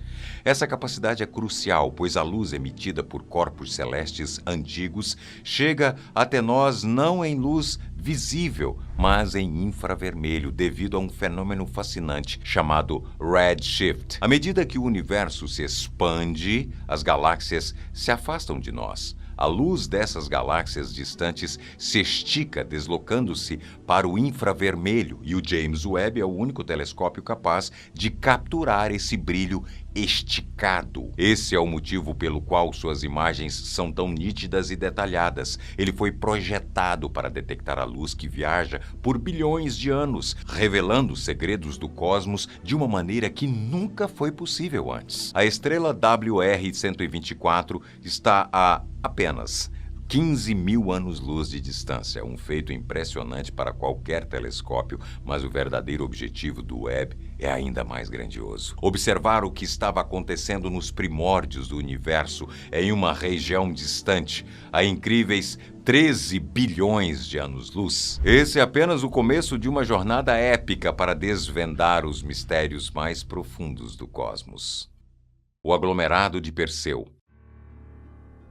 Essa capacidade é crucial, pois a luz emitida por corpos celestes antigos chega até nós não em luz visível, mas em infravermelho, devido a um fenômeno fascinante chamado redshift. À medida que o universo se expande, as galáxias se afastam de nós. A luz dessas galáxias distantes se estica, deslocando-se para o infravermelho, e o James Webb é o único telescópio capaz de capturar esse brilho esticado. Esse é o motivo pelo qual suas imagens são tão nítidas e detalhadas. Ele foi projetado para detectar a luz que viaja por bilhões de anos, revelando os segredos do cosmos de uma maneira que nunca foi possível antes. A estrela WR-124 está a apenas 15 mil anos-luz de distância, um feito impressionante para qualquer telescópio, mas o verdadeiro objetivo do Webb é ainda mais grandioso. Observar o que estava acontecendo nos primórdios do universo em uma região distante, a incríveis 13 bilhões de anos-luz. Esse é apenas o começo de uma jornada épica para desvendar os mistérios mais profundos do cosmos. O aglomerado de Perseu.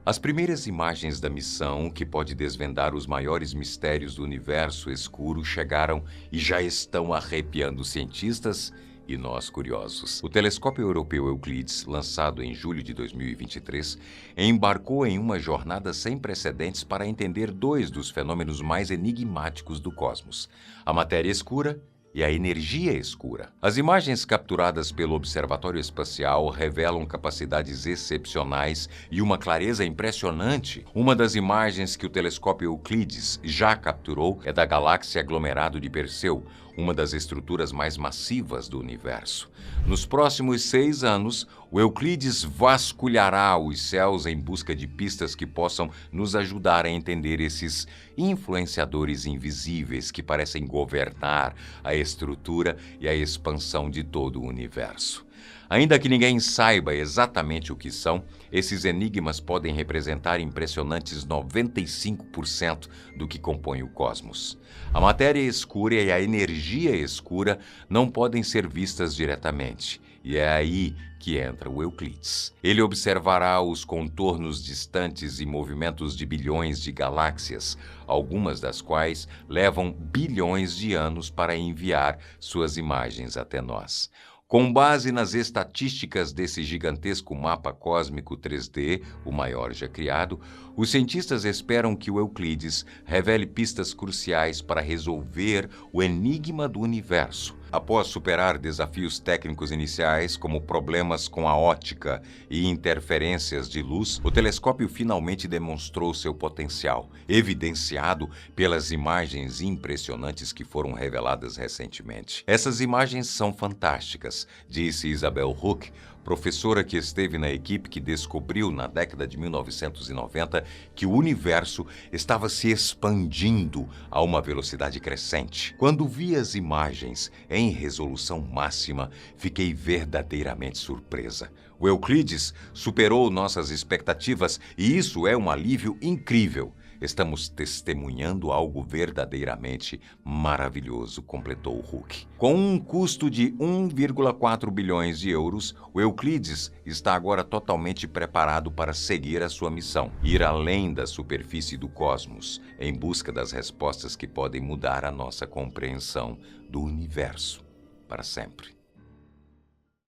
As primeiras imagens da missão, que pode desvendar os maiores mistérios do universo escuro, chegaram e já estão arrepiando cientistas e nós curiosos. O telescópio europeu Euclides, lançado em julho de 2023, embarcou em uma jornada sem precedentes para entender dois dos fenômenos mais enigmáticos do cosmos: a matéria escura e a energia escura. As imagens capturadas pelo Observatório Espacial revelam capacidades excepcionais e uma clareza impressionante. Uma das imagens que o telescópio Euclides já capturou é da galáxia aglomerado de Perseu, uma das estruturas mais massivas do universo. Nos próximos 6 anos, o Euclides vasculhará os céus em busca de pistas que possam nos ajudar a entender esses influenciadores invisíveis que parecem governar a estrutura e a expansão de todo o universo. Ainda que ninguém saiba exatamente o que são, esses enigmas podem representar impressionantes 95% do que compõe o cosmos. A matéria escura e a energia escura não podem ser vistas diretamente, e é aí que entra o Euclides. Ele observará os contornos distantes e movimentos de bilhões de galáxias, algumas das quais levam bilhões de anos para enviar suas imagens até nós. Com base nas estatísticas desse gigantesco mapa cósmico 3D, o maior já criado, os cientistas esperam que o Euclides revele pistas cruciais para resolver o enigma do universo. Após superar desafios técnicos iniciais, como problemas com a ótica e interferências de luz, o telescópio finalmente demonstrou seu potencial, evidenciado pelas imagens impressionantes que foram reveladas recentemente. Essas imagens são fantásticas, disse Isabel Huck, professora que esteve na equipe que descobriu na década de 1990 que o universo estava se expandindo a uma velocidade crescente. Quando vi as imagens em resolução máxima, fiquei verdadeiramente surpresa. O Euclides superou nossas expectativas e isso é um alívio incrível. Estamos testemunhando algo verdadeiramente maravilhoso, completou Huck. Com um custo de 1,4 bilhões de euros, o Euclides está agora totalmente preparado para seguir a sua missão, ir além da superfície do cosmos, em busca das respostas que podem mudar a nossa compreensão do universo para sempre.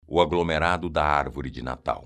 O aglomerado da árvore de Natal.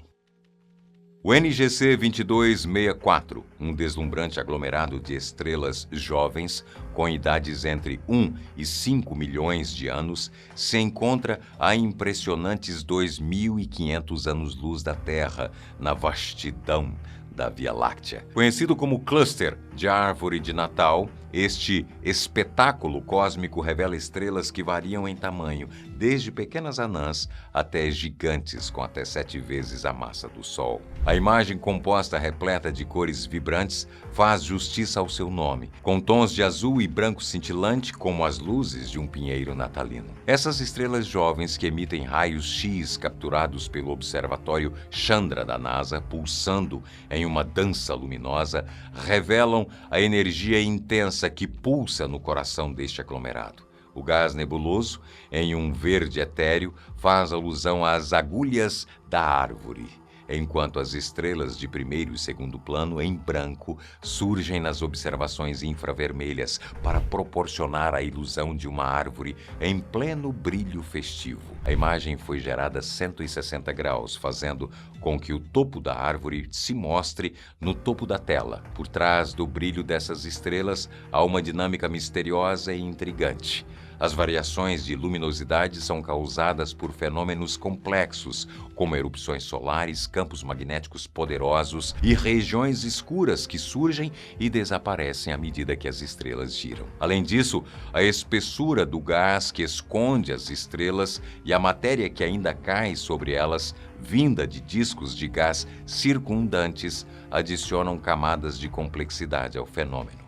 O NGC 2264, um deslumbrante aglomerado de estrelas jovens com idades entre 1 e 5 milhões de anos, se encontra a impressionantes 2.500 anos-luz da Terra, na vastidão da Via Láctea. Conhecido como cluster de árvore de Natal, este espetáculo cósmico revela estrelas que variam em tamanho, desde pequenas anãs até gigantes com até 7 vezes a massa do Sol. A imagem composta repleta de cores vibrantes faz justiça ao seu nome, com tons de azul e branco cintilante como as luzes de um pinheiro natalino. Essas estrelas jovens que emitem raios X capturados pelo Observatório Chandra da NASA, pulsando em uma dança luminosa, revelam a energia intensa que pulsa no coração deste aglomerado. O gás nebuloso, em um verde etéreo, faz alusão às agulhas da árvore, enquanto as estrelas de primeiro e segundo plano, em branco, surgem nas observações infravermelhas para proporcionar a ilusão de uma árvore em pleno brilho festivo. A imagem foi gerada a 160 graus, fazendo com que o topo da árvore se mostre no topo da tela. Por trás do brilho dessas estrelas, há uma dinâmica misteriosa e intrigante. As variações de luminosidade são causadas por fenômenos complexos, como erupções solares, campos magnéticos poderosos e regiões escuras que surgem e desaparecem à medida que as estrelas giram. Além disso, a espessura do gás que esconde as estrelas e a matéria que ainda cai sobre elas, vinda de discos de gás circundantes, adicionam camadas de complexidade ao fenômeno.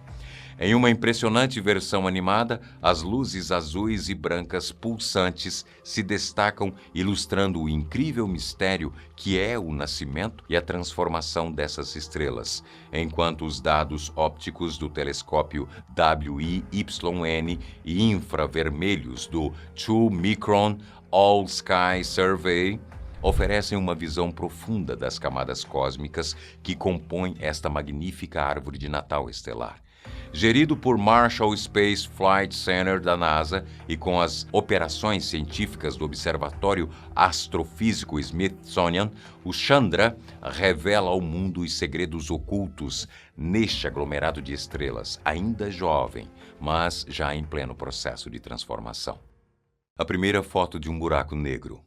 Em uma impressionante versão animada, as luzes azuis e brancas pulsantes se destacam, ilustrando o incrível mistério que é o nascimento e a transformação dessas estrelas, enquanto os dados ópticos do telescópio WIYN e infravermelhos do 2-Micron All-Sky Survey oferecem uma visão profunda das camadas cósmicas que compõem esta magnífica árvore de Natal estelar. Gerido por Marshall Space Flight Center da NASA e com as operações científicas do Observatório Astrofísico Smithsonian, o Chandra revela ao mundo os segredos ocultos neste aglomerado de estrelas, ainda jovem, mas já em pleno processo de transformação. A primeira foto de um buraco negro.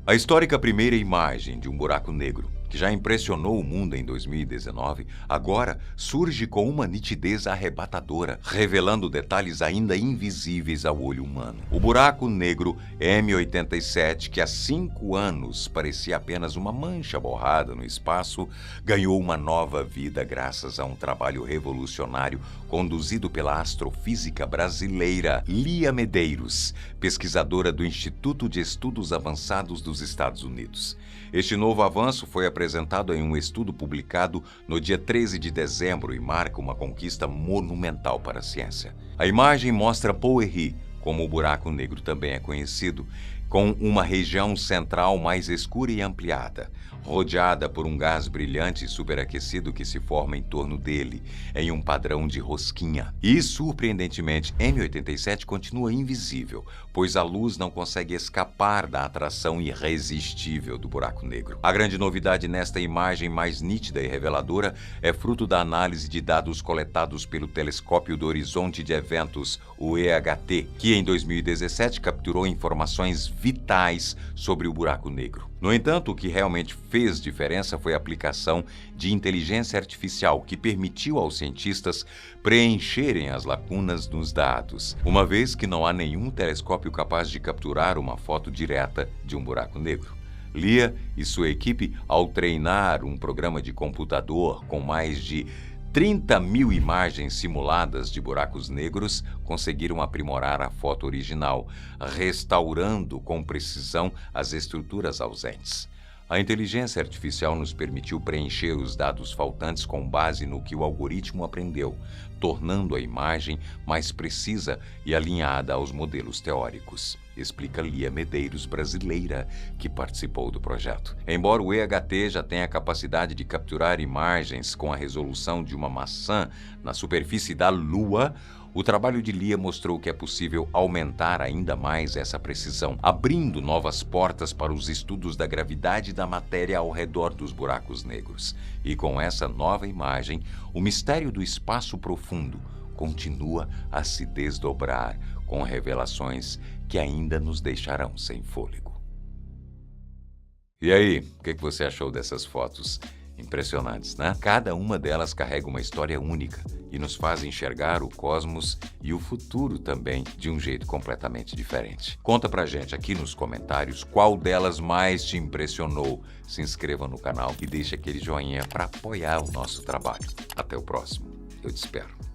A histórica primeira imagem de um buraco negro, que já impressionou o mundo em 2019, agora surge com uma nitidez arrebatadora, revelando detalhes ainda invisíveis ao olho humano. O buraco negro M87, que há 5 anos parecia apenas uma mancha borrada no espaço, ganhou uma nova vida graças a um trabalho revolucionário conduzido pela astrofísica brasileira Lia Medeiros, pesquisadora do Instituto de Estudos Avançados dos Estados Unidos. Este novo avanço foi apresentado em um estudo publicado no dia 13 de dezembro e marca uma conquista monumental para a ciência. A imagem mostra Pouheri, como o buraco negro também é conhecido, com uma região central mais escura e ampliada, rodeada por um gás brilhante e superaquecido que se forma em torno dele, em um padrão de rosquinha. E, surpreendentemente, M87 continua invisível, pois a luz não consegue escapar da atração irresistível do buraco negro. A grande novidade nesta imagem mais nítida e reveladora é fruto da análise de dados coletados pelo Telescópio do Horizonte de Eventos, o EHT, que em 2017 capturou informações vitais sobre o buraco negro. No entanto, o que realmente fez diferença foi a aplicação de inteligência artificial que permitiu aos cientistas preencherem as lacunas nos dados, uma vez que não há nenhum telescópio capaz de capturar uma foto direta de um buraco negro. Lia e sua equipe, ao treinar um programa de computador com mais de 30.000 imagens simuladas de buracos negros, conseguiram aprimorar a foto original, restaurando com precisão as estruturas ausentes. A inteligência artificial nos permitiu preencher os dados faltantes com base no que o algoritmo aprendeu, tornando a imagem mais precisa e alinhada aos modelos teóricos, explica Lia Medeiros, brasileira, que participou do projeto. Embora o EHT já tenha a capacidade de capturar imagens com a resolução de uma maçã na superfície da Lua, o trabalho de Lia mostrou que é possível aumentar ainda mais essa precisão, abrindo novas portas para os estudos da gravidade e da matéria ao redor dos buracos negros. E com essa nova imagem, o mistério do espaço profundo continua a se desdobrar, com revelações que ainda nos deixarão sem fôlego. E aí, o que você achou dessas fotos? Impressionantes, né? Cada uma delas carrega uma história única e nos faz enxergar o cosmos e o futuro também de um jeito completamente diferente. Conta pra gente aqui nos comentários qual delas mais te impressionou. Se inscreva no canal e deixe aquele joinha para apoiar o nosso trabalho. Até o próximo. Eu te espero.